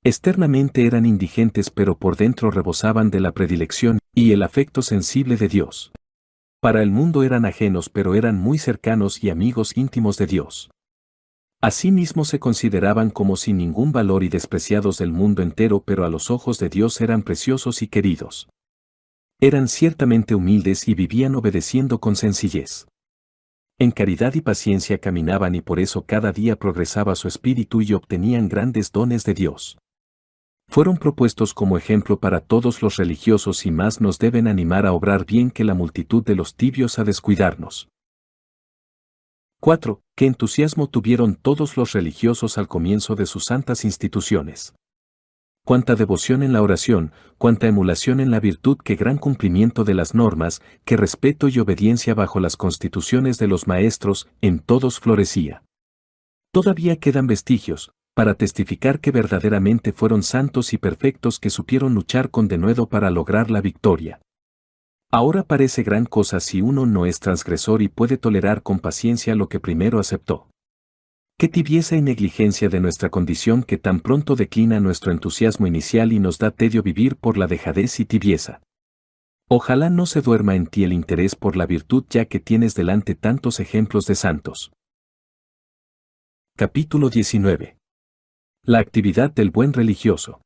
Externamente eran indigentes, pero por dentro rebosaban de la predilección y el afecto sensible de Dios. Para el mundo eran ajenos, pero eran muy cercanos y amigos íntimos de Dios. Asimismo se consideraban como sin ningún valor y despreciados del mundo entero, pero a los ojos de Dios eran preciosos y queridos. Eran ciertamente humildes y vivían obedeciendo con sencillez. En caridad y paciencia caminaban, y por eso cada día progresaba su espíritu y obtenían grandes dones de Dios. Fueron propuestos como ejemplo para todos los religiosos, y más nos deben animar a obrar bien que la multitud de los tibios a descuidarnos. 4. ¿Qué entusiasmo tuvieron todos los religiosos al comienzo de sus santas instituciones? Cuánta devoción en la oración, cuánta emulación en la virtud, qué gran cumplimiento de las normas, qué respeto y obediencia bajo las constituciones de los maestros, en todos florecía. Todavía quedan vestigios, para testificar que verdaderamente fueron santos y perfectos, que supieron luchar con denuedo para lograr la victoria. Ahora parece gran cosa si uno no es transgresor y puede tolerar con paciencia lo que primero aceptó. Qué tibieza y negligencia de nuestra condición, que tan pronto declina nuestro entusiasmo inicial y nos da tedio vivir por la dejadez y tibieza. Ojalá no se duerma en ti el interés por la virtud, ya que tienes delante tantos ejemplos de santos. Capítulo 19. La actividad del buen religioso.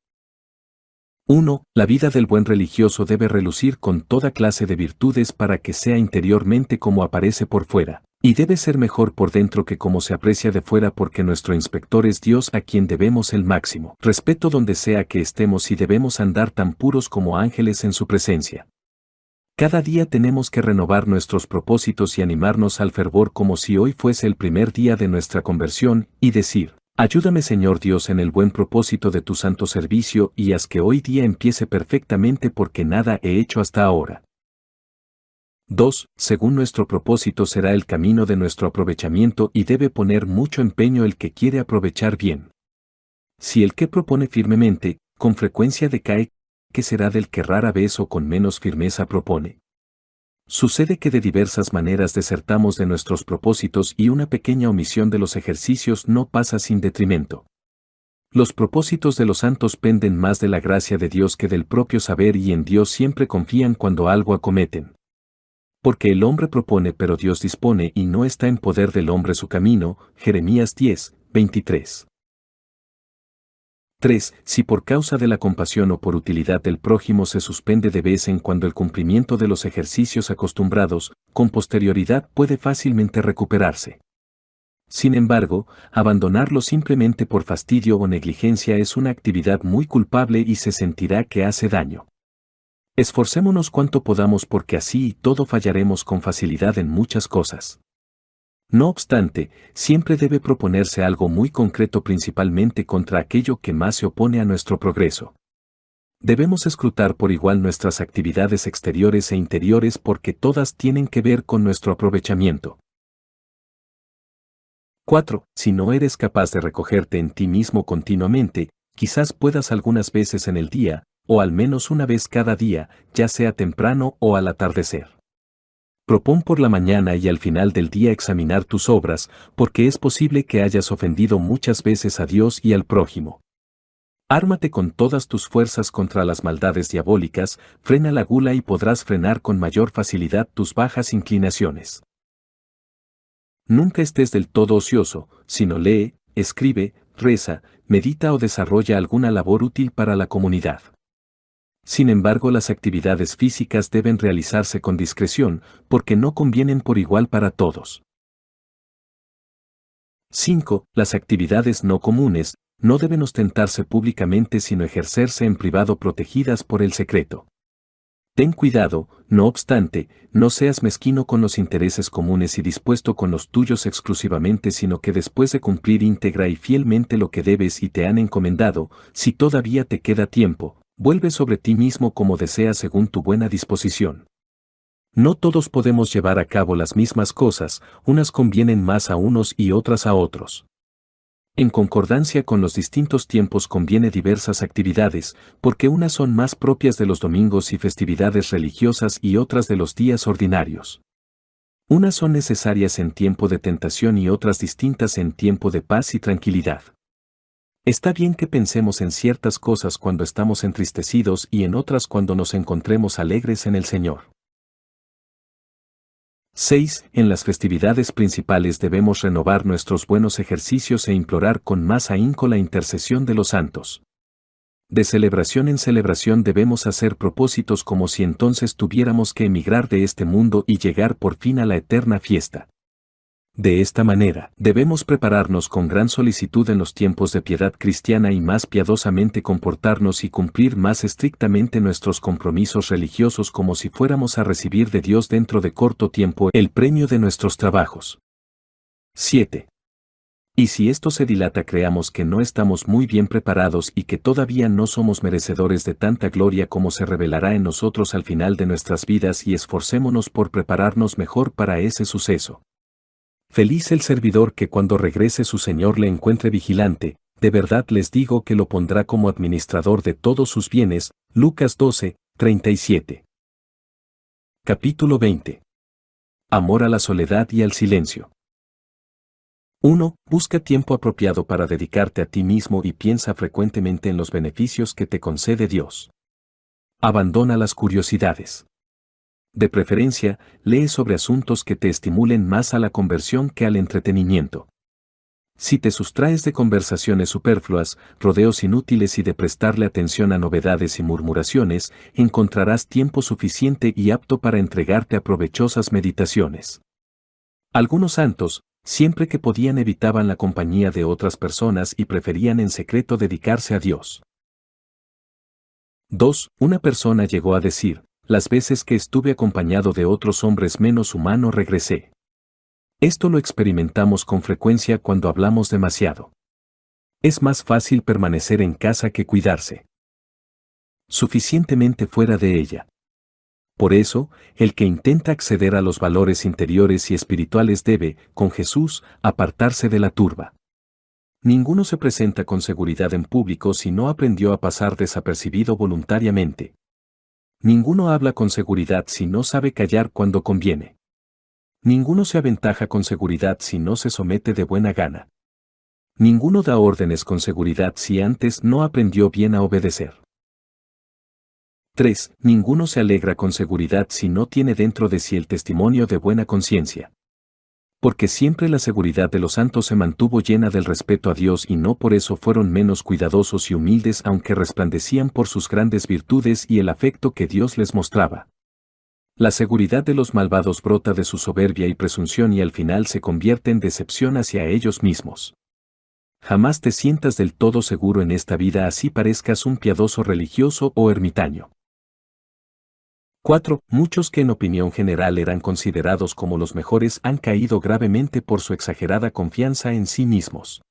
1. La vida del buen religioso debe relucir con toda clase de virtudes para que sea interiormente como aparece por fuera, y debe ser mejor por dentro que como se aprecia de fuera, porque nuestro inspector es Dios, a quien debemos el máximo respeto donde sea que estemos, y debemos andar tan puros como ángeles en su presencia. Cada día tenemos que renovar nuestros propósitos y animarnos al fervor como si hoy fuese el primer día de nuestra conversión, y decir: ayúdame, Señor Dios, en el buen propósito de tu santo servicio, y haz que hoy día empiece perfectamente, porque nada he hecho hasta ahora. 2. Según nuestro propósito será el camino de nuestro aprovechamiento, y debe poner mucho empeño el que quiere aprovechar bien. Si el que propone firmemente, con frecuencia decae, ¿qué será del que rara vez o con menos firmeza propone? Sucede que de diversas maneras desertamos de nuestros propósitos, y una pequeña omisión de los ejercicios no pasa sin detrimento. Los propósitos de los santos penden más de la gracia de Dios que del propio saber, y en Dios siempre confían cuando algo acometen. Porque el hombre propone, pero Dios dispone, y no está en poder del hombre su camino. Jeremías 10, 23. 3. Si por causa de la compasión o por utilidad del prójimo se suspende de vez en cuando el cumplimiento de los ejercicios acostumbrados, con posterioridad puede fácilmente recuperarse. Sin embargo, abandonarlo simplemente por fastidio o negligencia es una actividad muy culpable y se sentirá que hace daño. Esforcémonos cuanto podamos, porque así y todo fallaremos con facilidad en muchas cosas. No obstante, siempre debe proponerse algo muy concreto, principalmente contra aquello que más se opone a nuestro progreso. Debemos escrutar por igual nuestras actividades exteriores e interiores, porque todas tienen que ver con nuestro aprovechamiento. 4. Si no eres capaz de recogerte en ti mismo continuamente, quizás puedas algunas veces en el día, o al menos una vez cada día, ya sea temprano o al atardecer. Propón por la mañana y al final del día examinar tus obras, porque es posible que hayas ofendido muchas veces a Dios y al prójimo. Ármate con todas tus fuerzas contra las maldades diabólicas, frena la gula y podrás frenar con mayor facilidad tus bajas inclinaciones. Nunca estés del todo ocioso, sino lee, escribe, reza, medita o desarrolla alguna labor útil para la comunidad. Sin embargo, las actividades físicas deben realizarse con discreción, porque no convienen por igual para todos. 5. Las actividades no comunes no deben ostentarse públicamente sino ejercerse en privado protegidas por el secreto. Ten cuidado, no obstante, no seas mezquino con los intereses comunes y dispuesto con los tuyos exclusivamente, sino que después de cumplir íntegra y fielmente lo que debes y te han encomendado, si todavía te queda tiempo, vuelve sobre ti mismo como deseas según tu buena disposición. No todos podemos llevar a cabo las mismas cosas, unas convienen más a unos y otras a otros. En concordancia con los distintos tiempos conviene diversas actividades, porque unas son más propias de los domingos y festividades religiosas y otras de los días ordinarios. Unas son necesarias en tiempo de tentación y otras distintas en tiempo de paz y tranquilidad. Está bien que pensemos en ciertas cosas cuando estamos entristecidos y en otras cuando nos encontremos alegres en el Señor. 6. En las festividades principales debemos renovar nuestros buenos ejercicios e implorar con más ahínco la intercesión de los santos. De celebración en celebración debemos hacer propósitos como si entonces tuviéramos que emigrar de este mundo y llegar por fin a la eterna fiesta. De esta manera, debemos prepararnos con gran solicitud en los tiempos de piedad cristiana y más piadosamente comportarnos y cumplir más estrictamente nuestros compromisos religiosos como si fuéramos a recibir de Dios dentro de corto tiempo el premio de nuestros trabajos. 7. Y si esto se dilata, creamos que no estamos muy bien preparados y que todavía no somos merecedores de tanta gloria como se revelará en nosotros al final de nuestras vidas, y esforcémonos por prepararnos mejor para ese suceso. Feliz el servidor que cuando regrese su Señor le encuentre vigilante, de verdad les digo que lo pondrá como administrador de todos sus bienes. Lucas 12, 37. Capítulo 20. Amor a la soledad y al silencio. 1. Busca tiempo apropiado para dedicarte a ti mismo y piensa frecuentemente en los beneficios que te concede Dios. Abandona las curiosidades. De preferencia, lee sobre asuntos que te estimulen más a la conversión que al entretenimiento. Si te sustraes de conversaciones superfluas, rodeos inútiles y de prestarle atención a novedades y murmuraciones, encontrarás tiempo suficiente y apto para entregarte a provechosas meditaciones. Algunos santos, siempre que podían, evitaban la compañía de otras personas y preferían en secreto dedicarse a Dios. 2. Una persona llegó a decir: las veces que estuve acompañado de otros hombres menos humanos regresé. Esto lo experimentamos con frecuencia cuando hablamos demasiado. Es más fácil permanecer en casa que cuidarse suficientemente fuera de ella. Por eso, el que intenta acceder a los valores interiores y espirituales debe, con Jesús, apartarse de la turba. Ninguno se presenta con seguridad en público si no aprendió a pasar desapercibido voluntariamente. Ninguno habla con seguridad si no sabe callar cuando conviene. Ninguno se aventaja con seguridad si no se somete de buena gana. Ninguno da órdenes con seguridad si antes no aprendió bien a obedecer. 3. Ninguno se alegra con seguridad si no tiene dentro de sí el testimonio de buena conciencia. Porque siempre la seguridad de los santos se mantuvo llena del respeto a Dios y no por eso fueron menos cuidadosos y humildes, aunque resplandecían por sus grandes virtudes y el afecto que Dios les mostraba. La seguridad de los malvados brota de su soberbia y presunción y al final se convierte en decepción hacia ellos mismos. Jamás te sientas del todo seguro en esta vida, así parezcas un piadoso religioso o ermitaño. 4. Muchos que en opinión general eran considerados como los mejores han caído gravemente por su exagerada confianza en sí mismos.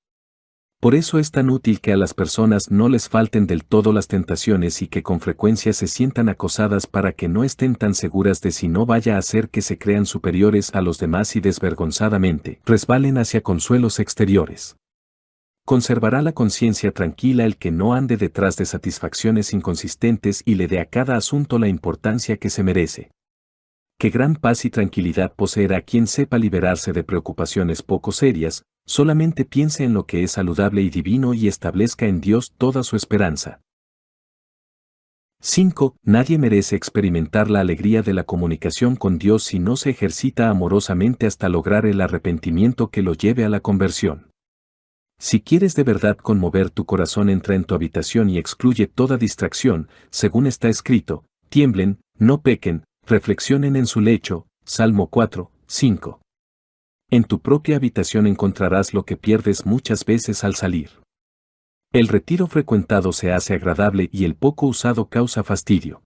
Por eso es tan útil que a las personas no les falten del todo las tentaciones y que con frecuencia se sientan acosadas para que no estén tan seguras de sí, no vaya a ser que se crean superiores a los demás y desvergonzadamente resbalen hacia consuelos exteriores. Conservará la conciencia tranquila el que no ande detrás de satisfacciones inconsistentes y le dé a cada asunto la importancia que se merece. Qué gran paz y tranquilidad poseerá quien sepa liberarse de preocupaciones poco serias, solamente piense en lo que es saludable y divino y establezca en Dios toda su esperanza. 5. Nadie merece experimentar la alegría de la comunicación con Dios si no se ejercita amorosamente hasta lograr el arrepentimiento que lo lleve a la conversión. Si quieres de verdad conmover tu corazón, entra en tu habitación y excluye toda distracción, según está escrito, tiemblen, no pequen, reflexionen en su lecho. Salmo 4, 5. En tu propia habitación encontrarás lo que pierdes muchas veces al salir. El retiro frecuentado se hace agradable y el poco usado causa fastidio.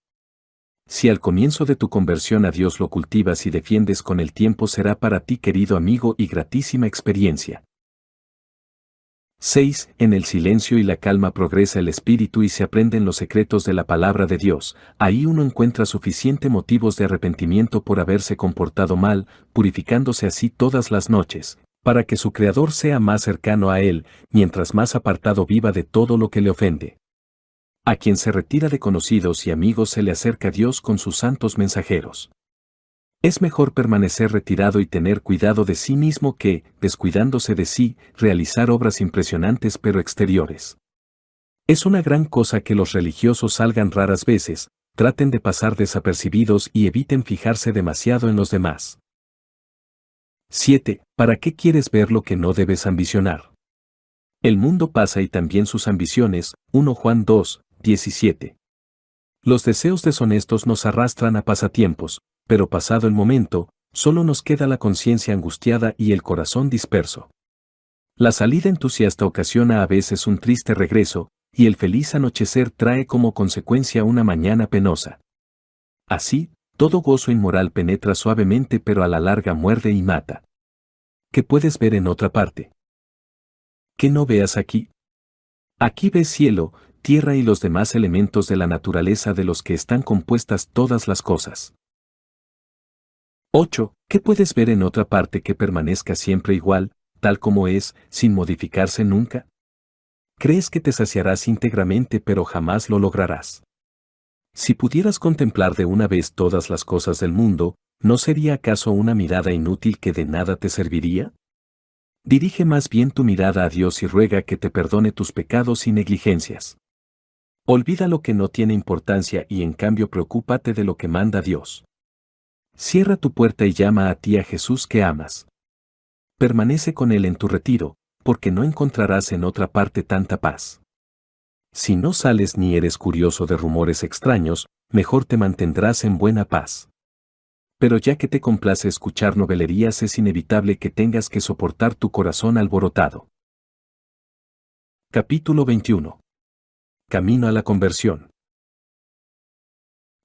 Si al comienzo de tu conversión a Dios lo cultivas y defiendes con el tiempo, será para ti, querido amigo, y gratísima experiencia. 6. En el silencio y la calma progresa el espíritu y se aprenden los secretos de la palabra de Dios. Ahí uno encuentra suficiente motivos de arrepentimiento por haberse comportado mal, purificándose así todas las noches, para que su Creador sea más cercano a él, mientras más apartado viva de todo lo que le ofende. A quien se retira de conocidos y amigos se le acerca Dios con sus santos mensajeros. Es mejor permanecer retirado y tener cuidado de sí mismo que, descuidándose de sí, realizar obras impresionantes pero exteriores. Es una gran cosa que los religiosos salgan raras veces, traten de pasar desapercibidos y eviten fijarse demasiado en los demás. 7. ¿Para qué quieres ver lo que no debes ambicionar? El mundo pasa y también sus ambiciones. 1 Juan 2, 17. Los deseos deshonestos nos arrastran a pasatiempos, pero pasado el momento, solo nos queda la conciencia angustiada y el corazón disperso. La salida entusiasta ocasiona a veces un triste regreso, y el feliz anochecer trae como consecuencia una mañana penosa. Así, todo gozo inmoral penetra suavemente pero a la larga muerde y mata. ¿Qué puedes ver en otra parte? ¿Qué no veas aquí? Aquí ves cielo, tierra y los demás elementos de la naturaleza de los que están compuestas todas las cosas. 8. ¿Qué puedes ver en otra parte que permanezca siempre igual, tal como es, sin modificarse nunca? Crees que te saciarás íntegramente pero jamás lo lograrás. Si pudieras contemplar de una vez todas las cosas del mundo, ¿no sería acaso una mirada inútil que de nada te serviría? Dirige más bien tu mirada a Dios y ruega que te perdone tus pecados y negligencias. Olvida lo que no tiene importancia y en cambio preocúpate de lo que manda Dios. Cierra tu puerta y llama a ti a Jesús que amas. Permanece con Él en tu retiro, porque no encontrarás en otra parte tanta paz. Si no sales ni eres curioso de rumores extraños, mejor te mantendrás en buena paz. Pero ya que te complace escuchar novelerías, es inevitable que tengas que soportar tu corazón alborotado. Capítulo 21. Camino a la conversión.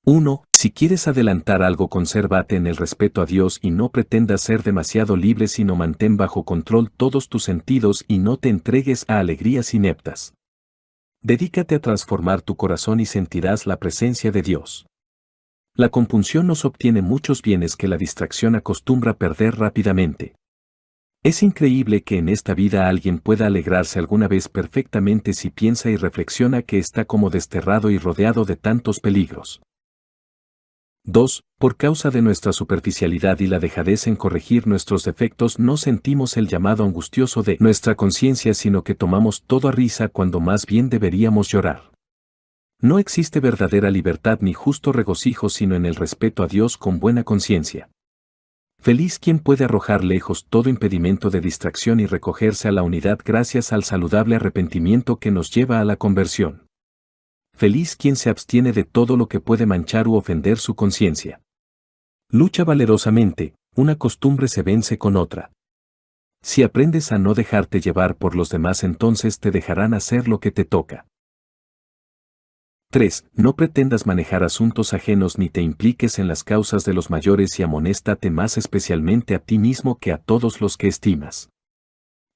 1. Si quieres adelantar algo, consérvate en el respeto a Dios y no pretendas ser demasiado libre, sino mantén bajo control todos tus sentidos y no te entregues a alegrías ineptas. Dedícate a transformar tu corazón y sentirás la presencia de Dios. La compunción nos obtiene muchos bienes que la distracción acostumbra perder rápidamente. Es increíble que en esta vida alguien pueda alegrarse alguna vez perfectamente si piensa y reflexiona que está como desterrado y rodeado de tantos peligros. 2. Por causa de nuestra superficialidad y la dejadez en corregir nuestros defectos, no sentimos el llamado angustioso de nuestra conciencia, sino que tomamos todo a risa cuando más bien deberíamos llorar. No existe verdadera libertad ni justo regocijo sino en el respeto a Dios con buena conciencia. Feliz quien puede arrojar lejos todo impedimento de distracción y recogerse a la unidad gracias al saludable arrepentimiento que nos lleva a la conversión. Feliz quien se abstiene de todo lo que puede manchar u ofender su conciencia. Lucha valerosamente, una costumbre se vence con otra. Si aprendes a no dejarte llevar por los demás, entonces te dejarán hacer lo que te toca. 3. No pretendas manejar asuntos ajenos ni te impliques en las causas de los mayores y amonéstate más especialmente a ti mismo que a todos los que estimas.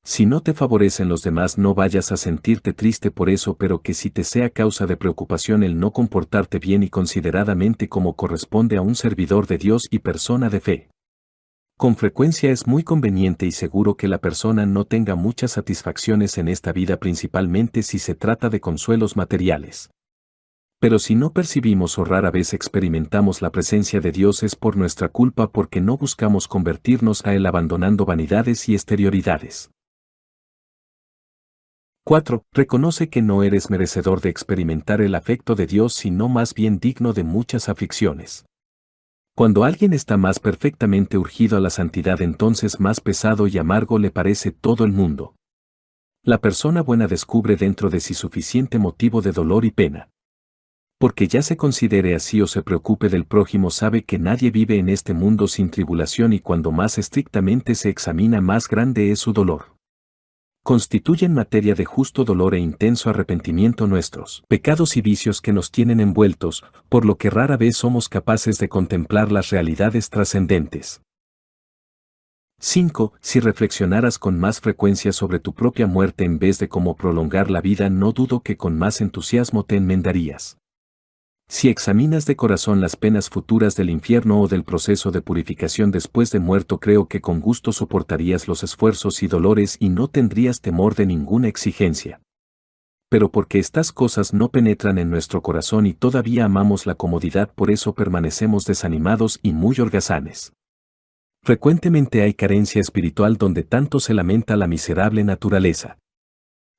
Si no te favorecen los demás, no vayas a sentirte triste por eso, pero que si te sea causa de preocupación el no comportarte bien y consideradamente como corresponde a un servidor de Dios y persona de fe. Con frecuencia es muy conveniente y seguro que la persona no tenga muchas satisfacciones en esta vida, principalmente si se trata de consuelos materiales. Pero si no percibimos o rara vez experimentamos la presencia de Dios es por nuestra culpa porque no buscamos convertirnos a Él abandonando vanidades y exterioridades. 4. Reconoce que no eres merecedor de experimentar el afecto de Dios sino más bien digno de muchas aflicciones. Cuando alguien está más perfectamente urgido a la santidad entonces más pesado y amargo le parece todo el mundo. La persona buena descubre dentro de sí suficiente motivo de dolor y pena. Porque ya se considere así o se preocupe del prójimo sabe que nadie vive en este mundo sin tribulación y cuando más estrictamente se examina más grande es su dolor. Constituyen materia de justo dolor e intenso arrepentimiento nuestros pecados y vicios que nos tienen envueltos, por lo que rara vez somos capaces de contemplar las realidades trascendentes. 5. Si reflexionaras con más frecuencia sobre tu propia muerte en vez de cómo prolongar la vida no dudo que con más entusiasmo te enmendarías. Si examinas de corazón las penas futuras del infierno o del proceso de purificación después de muerto creo que con gusto soportarías los esfuerzos y dolores y no tendrías temor de ninguna exigencia. Pero porque estas cosas no penetran en nuestro corazón y todavía amamos la comodidad por eso permanecemos desanimados y muy holgazanes. Frecuentemente hay carencia espiritual donde tanto se lamenta la miserable naturaleza.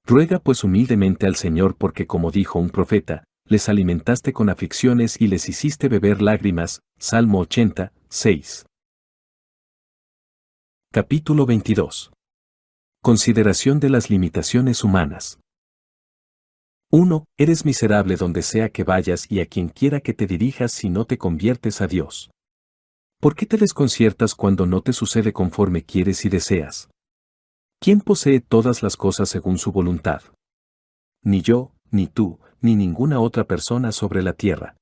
Ruega pues humildemente al Señor porque como dijo un profeta, les alimentaste con aflicciones y les hiciste beber lágrimas. Salmo 80, 6. Capítulo 22. Consideración de las limitaciones humanas. 1. Eres miserable donde sea que vayas y a quien quiera que te dirijas si no te conviertes a Dios. ¿Por qué te desconciertas cuando no te sucede conforme quieres y deseas? ¿Quién posee todas las cosas según su voluntad? Ni yo, ni tú, ni ninguna otra persona sobre la tierra.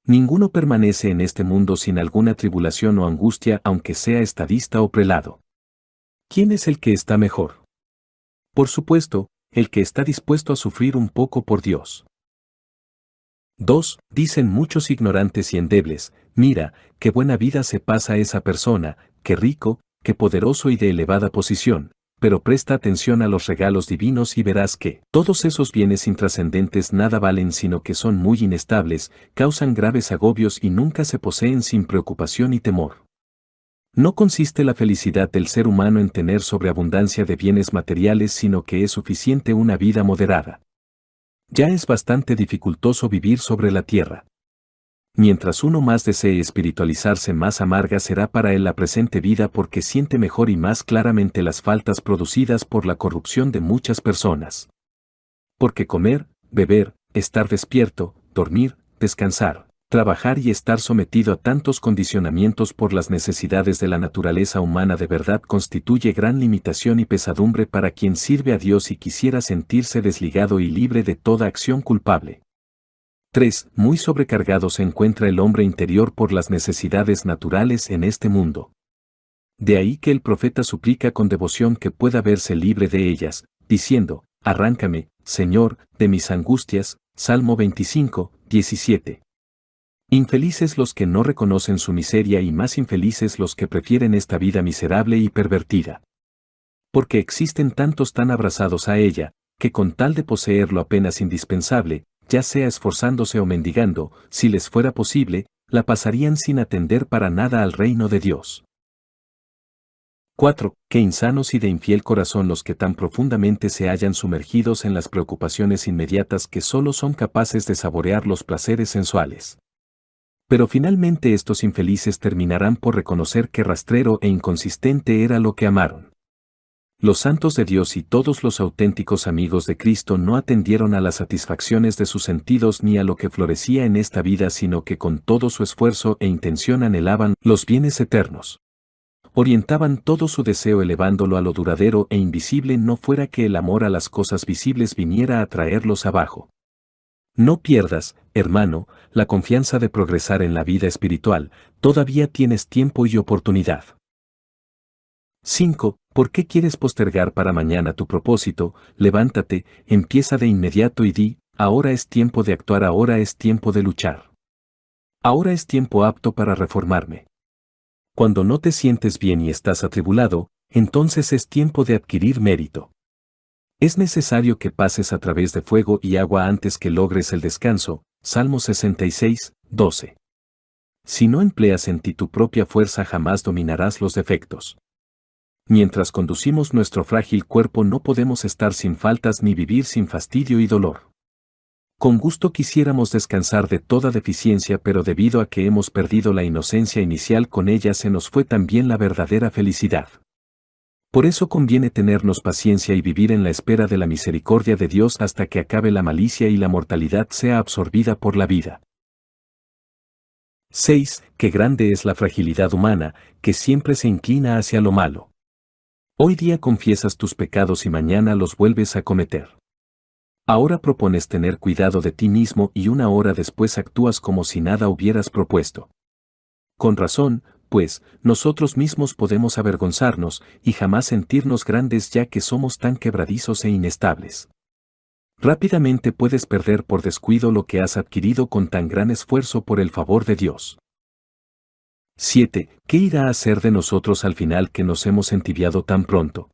Ninguno permanece en este mundo sin alguna tribulación o angustia aunque sea estadista o prelado. ¿Quién es el que está mejor? Por supuesto, el que está dispuesto a sufrir un poco por Dios. 2. Dicen muchos ignorantes y endebles, mira, qué buena vida se pasa esa persona, qué rico, qué poderoso y de elevada posición. Pero presta atención a los regalos divinos y verás que todos esos bienes intrascendentes nada valen sino que son muy inestables, causan graves agobios y nunca se poseen sin preocupación y temor. No consiste la felicidad del ser humano en tener sobreabundancia de bienes materiales sino que es suficiente una vida moderada. Ya es bastante dificultoso vivir sobre la tierra. Mientras uno más desee espiritualizarse más amarga será para él la presente vida porque siente mejor y más claramente las faltas producidas por la corrupción de muchas personas. Porque comer, beber, estar despierto, dormir, descansar, trabajar y estar sometido a tantos condicionamientos por las necesidades de la naturaleza humana de verdad constituye gran limitación y pesadumbre para quien sirve a Dios y quisiera sentirse desligado y libre de toda acción culpable. 3. Muy sobrecargado se encuentra el hombre interior por las necesidades naturales en este mundo. De ahí que el profeta suplica con devoción que pueda verse libre de ellas, diciendo, arráncame, Señor, de mis angustias. Salmo 25, 17. Infelices los que no reconocen su miseria y más infelices los que prefieren esta vida miserable y pervertida. Porque existen tantos tan abrazados a ella, que con tal de poseer lo apenas indispensable, ya sea esforzándose o mendigando, si les fuera posible, la pasarían sin atender para nada al reino de Dios. 4. Qué insanos y de infiel corazón los que tan profundamente se hallan sumergidos en las preocupaciones inmediatas que solo son capaces de saborear los placeres sensuales. Pero finalmente estos infelices terminarán por reconocer que rastrero e inconsistente era lo que amaron. Los santos de Dios y todos los auténticos amigos de Cristo no atendieron a las satisfacciones de sus sentidos ni a lo que florecía en esta vida sino que con todo su esfuerzo e intención anhelaban los bienes eternos. Orientaban todo su deseo elevándolo a lo duradero e invisible no fuera que el amor a las cosas visibles viniera a traerlos abajo. No pierdas, hermano, la confianza de progresar en la vida espiritual, todavía tienes tiempo y oportunidad. 5. ¿Por qué quieres postergar para mañana tu propósito? Levántate, empieza de inmediato y di, ahora es tiempo de actuar, ahora es tiempo de luchar. Ahora es tiempo apto para reformarme. Cuando no te sientes bien y estás atribulado, entonces es tiempo de adquirir mérito. Es necesario que pases a través de fuego y agua antes que logres el descanso. Salmo 66, 12. Si no empleas en ti tu propia fuerza jamás dominarás los defectos. Mientras conducimos nuestro frágil cuerpo no podemos estar sin faltas ni vivir sin fastidio y dolor. Con gusto quisiéramos descansar de toda deficiencia, pero debido a que hemos perdido la inocencia inicial, con ella se nos fue también la verdadera felicidad. Por eso conviene tenernos paciencia y vivir en la espera de la misericordia de Dios hasta que acabe la malicia y la mortalidad sea absorbida por la vida. 6. Qué grande es la fragilidad humana, que siempre se inclina hacia lo malo. Hoy día confiesas tus pecados y mañana los vuelves a cometer. Ahora propones tener cuidado de ti mismo y una hora después actúas como si nada hubieras propuesto. Con razón, pues, nosotros mismos podemos avergonzarnos y jamás sentirnos grandes ya que somos tan quebradizos e inestables. Rápidamente puedes perder por descuido lo que has adquirido con tan gran esfuerzo por el favor de Dios. 7. ¿Qué irá a hacer de nosotros al final que nos hemos entibiado tan pronto?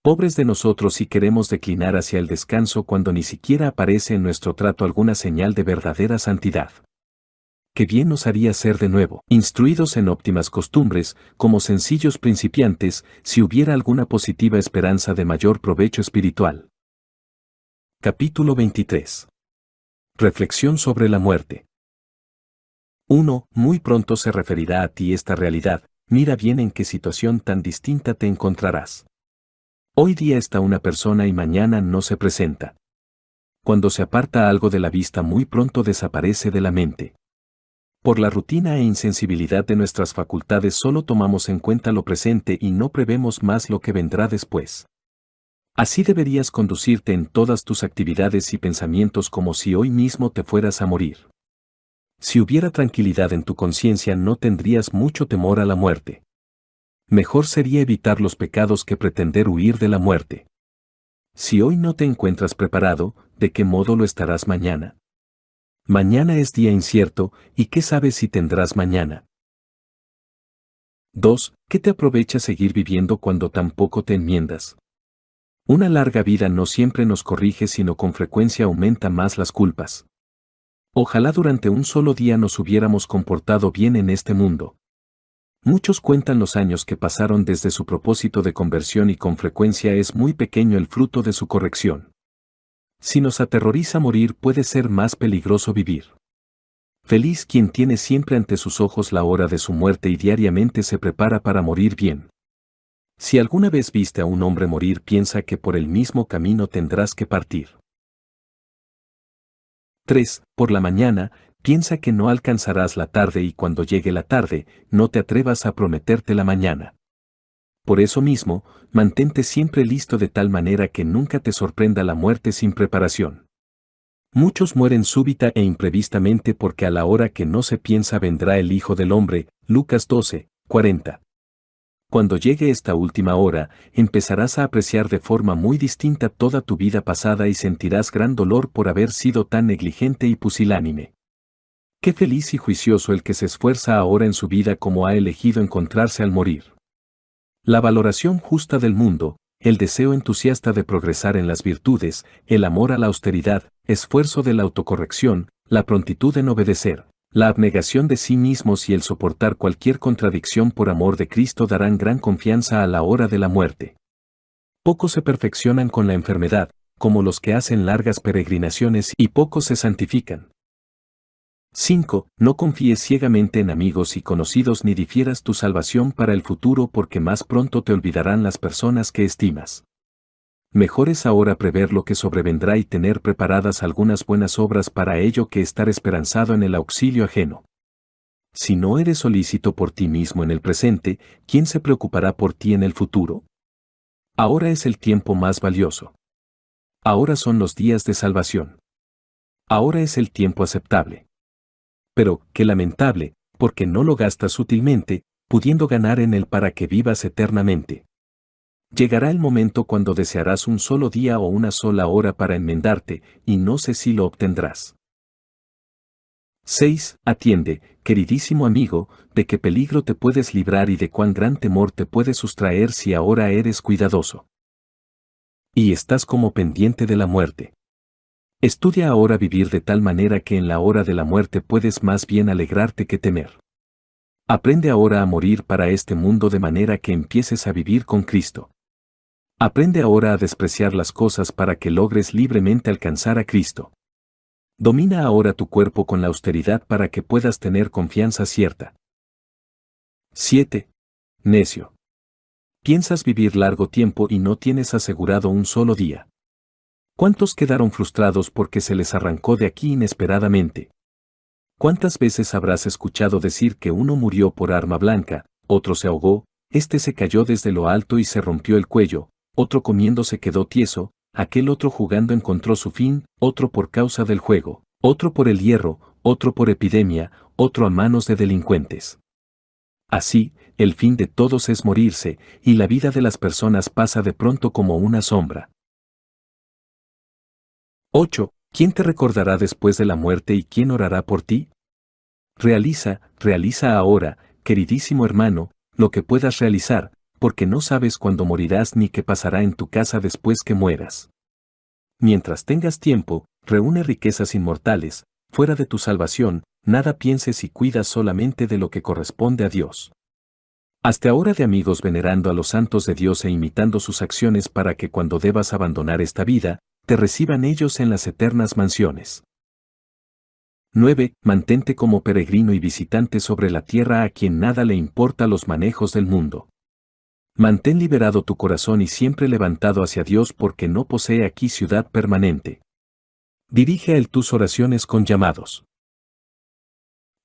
Pobres de nosotros si queremos declinar hacia el descanso cuando ni siquiera aparece en nuestro trato alguna señal de verdadera santidad. Qué bien nos haría ser de nuevo, instruidos en óptimas costumbres, como sencillos principiantes, si hubiera alguna positiva esperanza de mayor provecho espiritual. Capítulo 23. Reflexión sobre la muerte. 1. Muy pronto se referirá a ti esta realidad, mira bien en qué situación tan distinta te encontrarás. Hoy día está una persona y mañana no se presenta. Cuando se aparta algo de la vista muy pronto desaparece de la mente. Por la rutina e insensibilidad de nuestras facultades solo tomamos en cuenta lo presente y no prevemos más lo que vendrá después. Así deberías conducirte en todas tus actividades y pensamientos como si hoy mismo te fueras a morir. Si hubiera tranquilidad en tu conciencia no tendrías mucho temor a la muerte. Mejor sería evitar los pecados que pretender huir de la muerte. Si hoy no te encuentras preparado, ¿de qué modo lo estarás mañana? Mañana es día incierto, ¿y qué sabes si tendrás mañana? 2. ¿Qué te aprovecha seguir viviendo cuando tampoco te enmiendas? Una larga vida no siempre nos corrige, sino con frecuencia aumenta más las culpas. Ojalá durante un solo día nos hubiéramos comportado bien en este mundo. Muchos cuentan los años que pasaron desde su propósito de conversión y con frecuencia es muy pequeño el fruto de su corrección. Si nos aterroriza morir, puede ser más peligroso vivir. Feliz quien tiene siempre ante sus ojos la hora de su muerte y diariamente se prepara para morir bien. Si alguna vez viste a un hombre morir, piensa que por el mismo camino tendrás que partir. 3. Por la mañana, piensa que no alcanzarás la tarde y cuando llegue la tarde, no te atrevas a prometerte la mañana. Por eso mismo, mantente siempre listo de tal manera que nunca te sorprenda la muerte sin preparación. Muchos mueren súbita e imprevistamente porque a la hora que no se piensa vendrá el Hijo del Hombre, Lucas 12, 40. Cuando llegue esta última hora, empezarás a apreciar de forma muy distinta toda tu vida pasada y sentirás gran dolor por haber sido tan negligente y pusilánime. Qué feliz y juicioso el que se esfuerza ahora en su vida como ha elegido encontrarse al morir. La valoración justa del mundo, el deseo entusiasta de progresar en las virtudes, el amor a la austeridad, esfuerzo de la autocorrección, la prontitud en obedecer, la abnegación de sí mismos y el soportar cualquier contradicción por amor de Cristo darán gran confianza a la hora de la muerte. Pocos se perfeccionan con la enfermedad, como los que hacen largas peregrinaciones, y pocos se santifican. 5. No confíes ciegamente en amigos y conocidos ni difieras tu salvación para el futuro porque más pronto te olvidarán las personas que estimas. Mejor es ahora prever lo que sobrevendrá y tener preparadas algunas buenas obras para ello que estar esperanzado en el auxilio ajeno. Si no eres solícito por ti mismo en el presente, ¿quién se preocupará por ti en el futuro? Ahora es el tiempo más valioso. Ahora son los días de salvación. Ahora es el tiempo aceptable. Pero, qué lamentable, porque no lo gastas útilmente, pudiendo ganar en él para que vivas eternamente. Llegará el momento cuando desearás un solo día o una sola hora para enmendarte, y no sé si lo obtendrás. 6. Atiende, queridísimo amigo, de qué peligro te puedes librar y de cuán gran temor te puedes sustraer si ahora eres cuidadoso. Y estás como pendiente de la muerte. Estudia ahora vivir de tal manera que en la hora de la muerte puedes más bien alegrarte que temer. Aprende ahora a morir para este mundo de manera que empieces a vivir con Cristo. Aprende ahora a despreciar las cosas para que logres libremente alcanzar a Cristo. Domina ahora tu cuerpo con la austeridad para que puedas tener confianza cierta. 7. Necio. Piensas vivir largo tiempo y no tienes asegurado un solo día. ¿Cuántos quedaron frustrados porque se les arrancó de aquí inesperadamente? ¿Cuántas veces habrás escuchado decir que uno murió por arma blanca, otro se ahogó, este se cayó desde lo alto y se rompió el cuello, otro comiendo se quedó tieso, aquel otro jugando encontró su fin, otro por causa del juego, otro por el hierro, otro por epidemia, otro a manos de delincuentes? Así, el fin de todos es morirse, y la vida de las personas pasa de pronto como una sombra. 8. ¿Quién te recordará después de la muerte y quién orará por ti? Realiza ahora, queridísimo hermano, lo que puedas realizar, porque no sabes cuándo morirás ni qué pasará en tu casa después que mueras. Mientras tengas tiempo, reúne riquezas inmortales, fuera de tu salvación, nada pienses y cuidas solamente de lo que corresponde a Dios. Hazte ahora de amigos venerando a los santos de Dios e imitando sus acciones para que cuando debas abandonar esta vida, te reciban ellos en las eternas mansiones. 9. Mantente como peregrino y visitante sobre la tierra a quien nada le importa los manejos del mundo. Mantén liberado tu corazón y siempre levantado hacia Dios porque no posee aquí ciudad permanente. Dirige a Él tus oraciones con llamados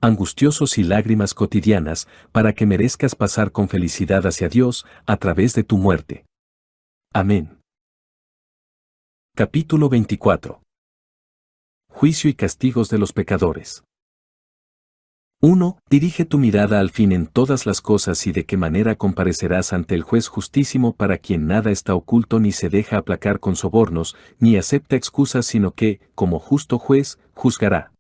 angustiosos y lágrimas cotidianas para que merezcas pasar con felicidad hacia Dios a través de tu muerte. Amén. Capítulo 24. Juicio y castigos de los pecadores. 1. Dirige tu mirada al fin en todas las cosas y de qué manera comparecerás ante el juez justísimo para quien nada está oculto ni se deja aplacar con sobornos, ni acepta excusas sino que, como justo juez, juzgará.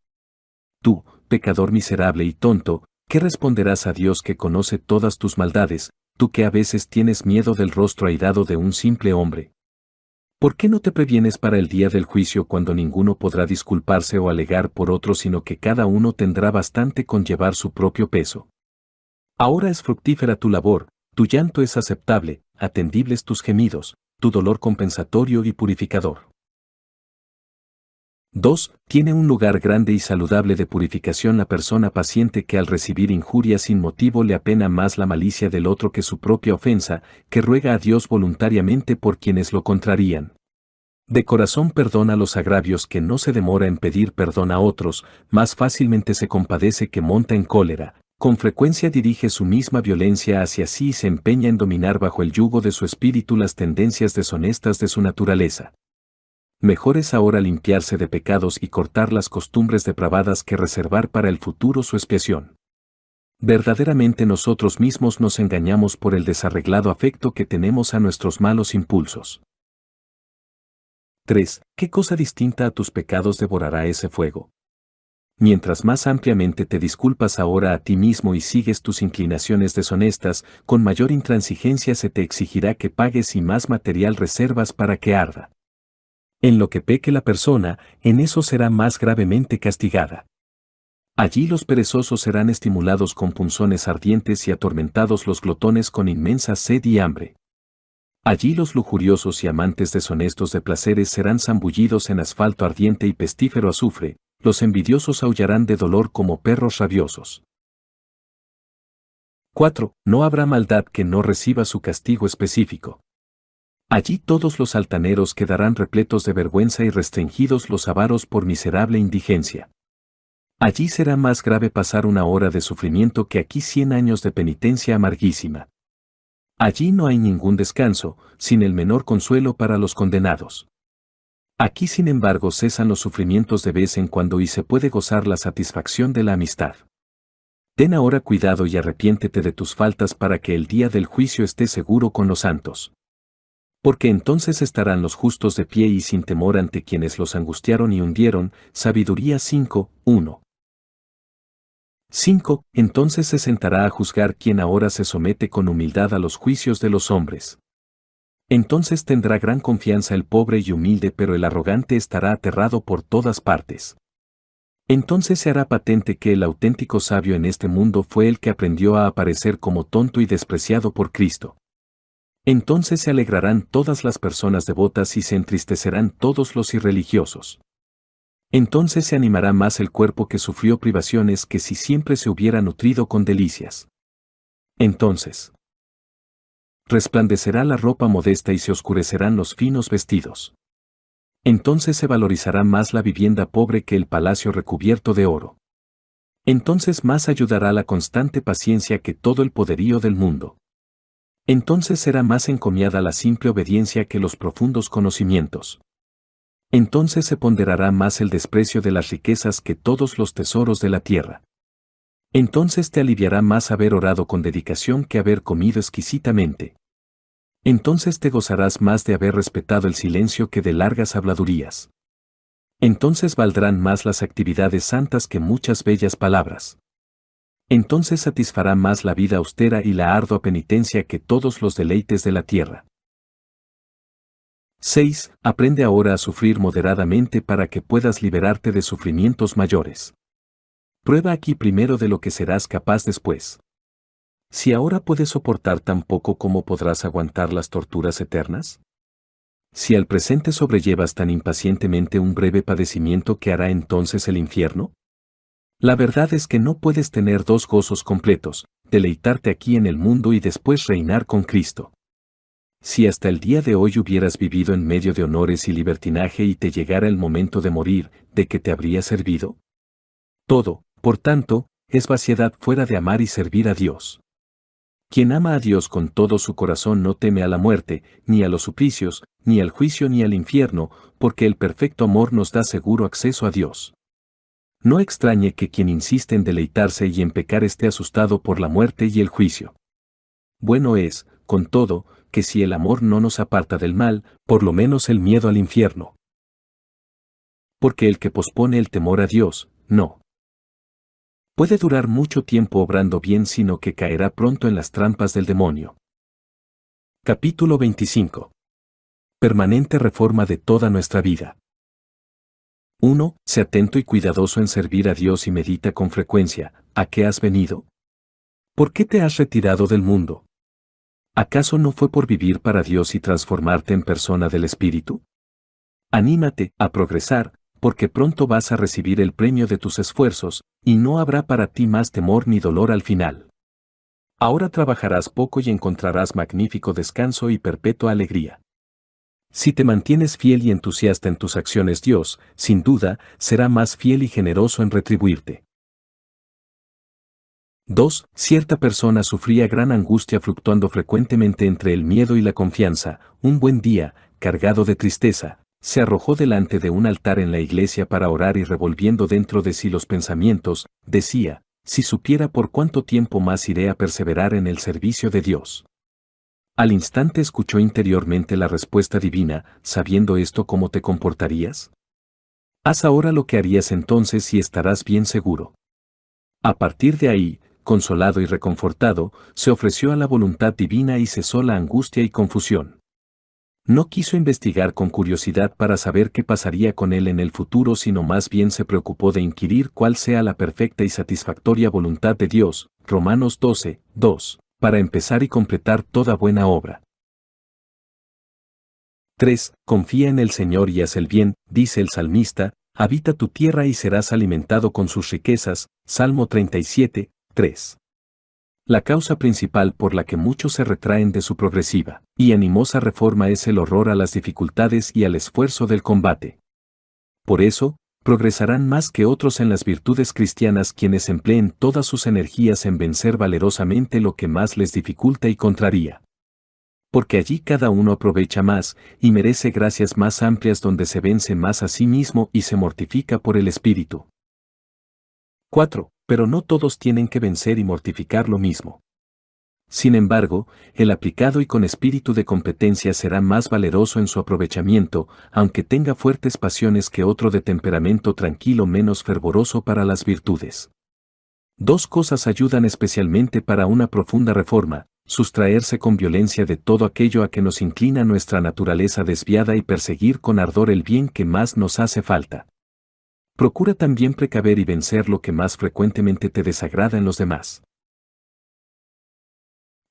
Tú, pecador miserable y tonto, ¿qué responderás a Dios que conoce todas tus maldades, tú que a veces tienes miedo del rostro airado de un simple hombre? ¿Por qué no te previenes para el día del juicio cuando ninguno podrá disculparse o alegar por otro sino que cada uno tendrá bastante con llevar su propio peso? Ahora es fructífera tu labor, tu llanto es aceptable, atendibles tus gemidos, tu dolor compensatorio y purificador. 2. Tiene un lugar grande y saludable de purificación la persona paciente que al recibir injurias sin motivo le apena más la malicia del otro que su propia ofensa, que ruega a Dios voluntariamente por quienes lo contrarían. De corazón perdona los agravios que no se demora en pedir perdón a otros, más fácilmente se compadece que monta en cólera, con frecuencia dirige su misma violencia hacia sí y se empeña en dominar bajo el yugo de su espíritu las tendencias deshonestas de su naturaleza. Mejor es ahora limpiarse de pecados y cortar las costumbres depravadas que reservar para el futuro su expiación. Verdaderamente nosotros mismos nos engañamos por el desarreglado afecto que tenemos a nuestros malos impulsos. 3. ¿Qué cosa distinta a tus pecados devorará ese fuego? Mientras más ampliamente te disculpas ahora a ti mismo y sigues tus inclinaciones deshonestas, con mayor intransigencia se te exigirá que pagues y más material reservas para que arda. En lo que peque la persona, en eso será más gravemente castigada. Allí los perezosos serán estimulados con punzones ardientes y atormentados los glotones con inmensa sed y hambre. Allí los lujuriosos y amantes deshonestos de placeres serán zambullidos en asfalto ardiente y pestífero azufre, los envidiosos aullarán de dolor como perros rabiosos. 4. No habrá maldad que no reciba su castigo específico. Allí todos los altaneros quedarán repletos de vergüenza y restringidos los avaros por miserable indigencia. Allí será más grave pasar una hora de sufrimiento que aquí 100 años de penitencia amarguísima. Allí no hay ningún descanso, sin el menor consuelo para los condenados. Aquí sin embargo cesan los sufrimientos de vez en cuando y se puede gozar la satisfacción de la amistad. Ten ahora cuidado y arrepiéntete de tus faltas para que el día del juicio estés seguro con los santos. Porque entonces estarán los justos de pie y sin temor ante quienes los angustiaron y hundieron. Sabiduría 5, 1. 5. Entonces se sentará a juzgar quien ahora se somete con humildad a los juicios de los hombres. Entonces tendrá gran confianza el pobre y humilde, pero el arrogante estará aterrado por todas partes. Entonces se hará patente que el auténtico sabio en este mundo fue el que aprendió a aparecer como tonto y despreciado por Cristo. Entonces se alegrarán todas las personas devotas y se entristecerán todos los irreligiosos. Entonces se animará más el cuerpo que sufrió privaciones que si siempre se hubiera nutrido con delicias. Entonces resplandecerá la ropa modesta y se oscurecerán los finos vestidos. Entonces se valorizará más la vivienda pobre que el palacio recubierto de oro. Entonces más ayudará la constante paciencia que todo el poderío del mundo. Entonces será más encomiada la simple obediencia que los profundos conocimientos. Entonces se ponderará más el desprecio de las riquezas que todos los tesoros de la tierra. Entonces te aliviará más haber orado con dedicación que haber comido exquisitamente. Entonces te gozarás más de haber respetado el silencio que de largas habladurías. Entonces valdrán más las actividades santas que muchas bellas palabras. Entonces satisfará más la vida austera y la ardua penitencia que todos los deleites de la tierra. 6. Aprende ahora a sufrir moderadamente para que puedas liberarte de sufrimientos mayores. Prueba aquí primero de lo que serás capaz después. Si ahora puedes soportar tan poco, ¿cómo podrás aguantar las torturas eternas? Si al presente sobrellevas tan impacientemente un breve padecimiento, ¿qué hará entonces el infierno? La verdad es que no puedes tener dos gozos completos, deleitarte aquí en el mundo y después reinar con Cristo. Si hasta el día de hoy hubieras vivido en medio de honores y libertinaje y te llegara el momento de morir, ¿de qué te habría servido? Todo, por tanto, es vaciedad fuera de amar y servir a Dios. Quien ama a Dios con todo su corazón no teme a la muerte, ni a los suplicios, ni al juicio ni al infierno, porque el perfecto amor nos da seguro acceso a Dios. No extrañe que quien insiste en deleitarse y en pecar esté asustado por la muerte y el juicio. Bueno es, con todo, que si el amor no nos aparta del mal, por lo menos el miedo al infierno. Porque el que pospone el temor a Dios, no puede durar mucho tiempo obrando bien, sino que caerá pronto en las trampas del demonio. Capítulo 25. Permanente reforma de toda nuestra vida. 1. Sé atento y cuidadoso en servir a Dios y medita con frecuencia, ¿a qué has venido? ¿Por qué te has retirado del mundo? ¿Acaso no fue por vivir para Dios y transformarte en persona del Espíritu? Anímate a progresar, porque pronto vas a recibir el premio de tus esfuerzos, y no habrá para ti más temor ni dolor al final. Ahora trabajarás poco y encontrarás magnífico descanso y perpetua alegría. Si te mantienes fiel y entusiasta en tus acciones, Dios, sin duda, será más fiel y generoso en retribuirte. 2. Cierta persona sufría gran angustia fluctuando frecuentemente entre el miedo y la confianza. Un buen día, cargado de tristeza, se arrojó delante de un altar en la iglesia para orar y revolviendo dentro de sí los pensamientos, decía, si supiera por cuánto tiempo más iré a perseverar en el servicio de Dios. Al instante escuchó interiormente la respuesta divina, sabiendo esto, ¿cómo te comportarías? Haz ahora lo que harías entonces y estarás bien seguro. A partir de ahí, consolado y reconfortado, se ofreció a la voluntad divina y cesó la angustia y confusión. No quiso investigar con curiosidad para saber qué pasaría con él en el futuro, sino más bien se preocupó de inquirir cuál sea la perfecta y satisfactoria voluntad de Dios, Romanos 12, 2, para empezar y completar toda buena obra. 3. Confía en el Señor y haz el bien, dice el salmista, habita tu tierra y serás alimentado con sus riquezas, Salmo 37, 3. La causa principal por la que muchos se retraen de su progresiva y animosa reforma es el horror a las dificultades y al esfuerzo del combate. Por eso, progresarán más que otros en las virtudes cristianas quienes empleen todas sus energías en vencer valerosamente lo que más les dificulta y contraría. Porque allí cada uno aprovecha más y merece gracias más amplias, donde se vence más a sí mismo y se mortifica por el Espíritu. 4. Pero no todos tienen que vencer y mortificar lo mismo. Sin embargo, el aplicado y con espíritu de competencia será más valeroso en su aprovechamiento, aunque tenga fuertes pasiones, que otro de temperamento tranquilo menos fervoroso para las virtudes. Dos cosas ayudan especialmente para una profunda reforma: sustraerse con violencia de todo aquello a que nos inclina nuestra naturaleza desviada y perseguir con ardor el bien que más nos hace falta. Procura también precaver y vencer lo que más frecuentemente te desagrada en los demás.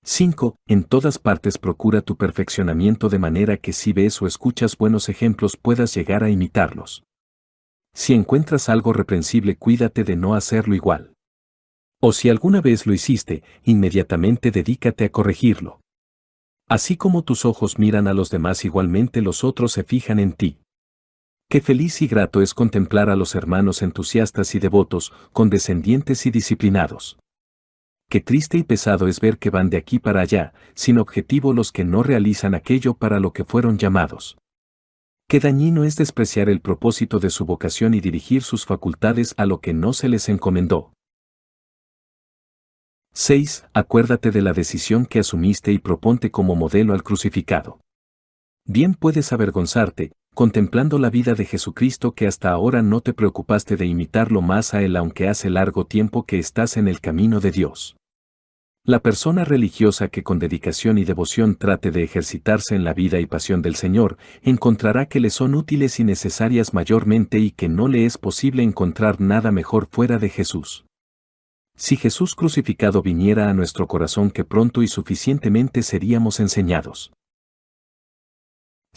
5. En todas partes procura tu perfeccionamiento de manera que si ves o escuchas buenos ejemplos puedas llegar a imitarlos. Si encuentras algo reprensible, cuídate de no hacerlo igual. O si alguna vez lo hiciste, inmediatamente dedícate a corregirlo. Así como tus ojos miran a los demás, igualmente los otros se fijan en ti. Qué feliz y grato es contemplar a los hermanos entusiastas y devotos, condescendientes y disciplinados. Qué triste y pesado es ver que van de aquí para allá, sin objetivo, los que no realizan aquello para lo que fueron llamados. Qué dañino es despreciar el propósito de su vocación y dirigir sus facultades a lo que no se les encomendó. 6. Acuérdate de la decisión que asumiste y proponte como modelo al crucificado. Bien puedes avergonzarte, contemplando la vida de Jesucristo, que hasta ahora no te preocupaste de imitarlo más a Él, aunque hace largo tiempo que estás en el camino de Dios. La persona religiosa que con dedicación y devoción trate de ejercitarse en la vida y pasión del Señor, encontrará que le son útiles y necesarias mayormente y que no le es posible encontrar nada mejor fuera de Jesús. Si Jesús crucificado viniera a nuestro corazón, que pronto y suficientemente seríamos enseñados.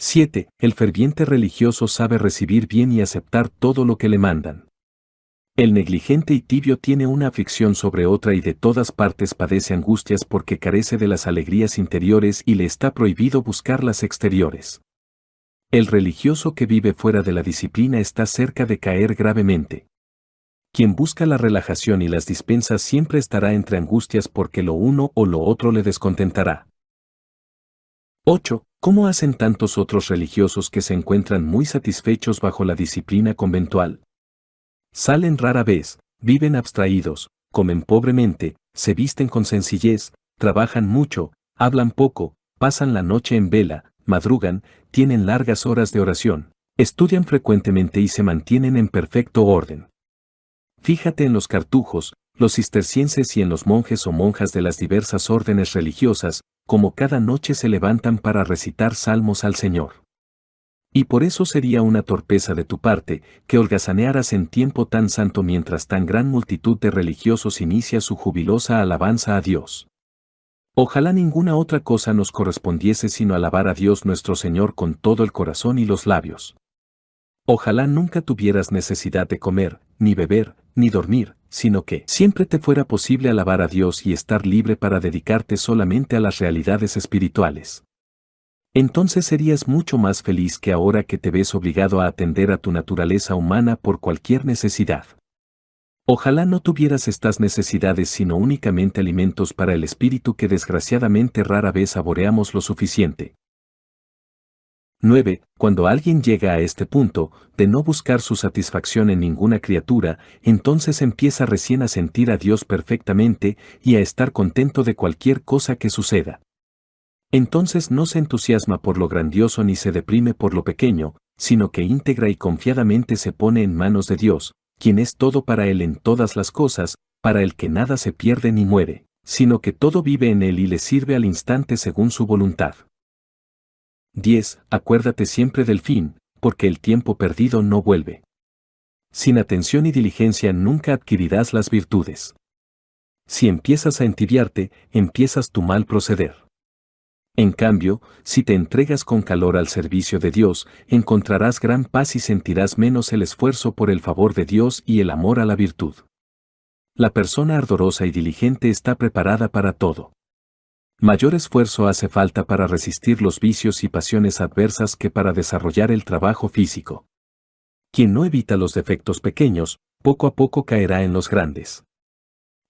7. El ferviente religioso sabe recibir bien y aceptar todo lo que le mandan. El negligente y tibio tiene una aflicción sobre otra y de todas partes padece angustias porque carece de las alegrías interiores y le está prohibido buscar las exteriores. El religioso que vive fuera de la disciplina está cerca de caer gravemente. Quien busca la relajación y las dispensas siempre estará entre angustias porque lo uno o lo otro le descontentará. 8. ¿Cómo hacen tantos otros religiosos que se encuentran muy satisfechos bajo la disciplina conventual? Salen rara vez, viven abstraídos, comen pobremente, se visten con sencillez, trabajan mucho, hablan poco, pasan la noche en vela, madrugan, tienen largas horas de oración, estudian frecuentemente y se mantienen en perfecto orden. Fíjate en los cartujos, los cistercienses y en los monjes o monjas de las diversas órdenes religiosas, como cada noche se levantan para recitar salmos al Señor. Y por eso sería una torpeza de tu parte que holgazanearas en tiempo tan santo mientras tan gran multitud de religiosos inicia su jubilosa alabanza a Dios. Ojalá ninguna otra cosa nos correspondiese sino alabar a Dios nuestro Señor con todo el corazón y los labios. Ojalá nunca tuvieras necesidad de comer, ni beber, ni dormir, sino que siempre te fuera posible alabar a Dios y estar libre para dedicarte solamente a las realidades espirituales. Entonces serías mucho más feliz que ahora que te ves obligado a atender a tu naturaleza humana por cualquier necesidad. Ojalá no tuvieras estas necesidades sino únicamente alimentos para el espíritu que desgraciadamente rara vez saboreamos lo suficiente. 9. Cuando alguien llega a este punto, de no buscar su satisfacción en ninguna criatura, entonces empieza recién a sentir a Dios perfectamente y a estar contento de cualquier cosa que suceda. Entonces no se entusiasma por lo grandioso ni se deprime por lo pequeño, sino que íntegra y confiadamente se pone en manos de Dios, quien es todo para él en todas las cosas, para el que nada se pierde ni muere, sino que todo vive en él y le sirve al instante según su voluntad. 10. Acuérdate siempre del fin, porque el tiempo perdido no vuelve. Sin atención y diligencia nunca adquirirás las virtudes. Si empiezas a entibiarte, empiezas tu mal proceder. En cambio, si te entregas con calor al servicio de Dios, encontrarás gran paz y sentirás menos el esfuerzo por el favor de Dios y el amor a la virtud. La persona ardorosa y diligente está preparada para todo. Mayor esfuerzo hace falta para resistir los vicios y pasiones adversas que para desarrollar el trabajo físico. Quien no evita los defectos pequeños, poco a poco caerá en los grandes.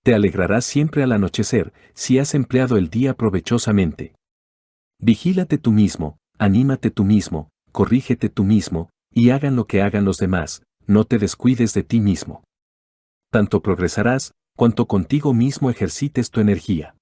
Te alegrarás siempre al anochecer, si has empleado el día provechosamente. Vigílate tú mismo, anímate tú mismo, corrígete tú mismo, y hagan lo que hagan los demás, no te descuides de ti mismo. Tanto progresarás, cuanto contigo mismo ejercites tu energía.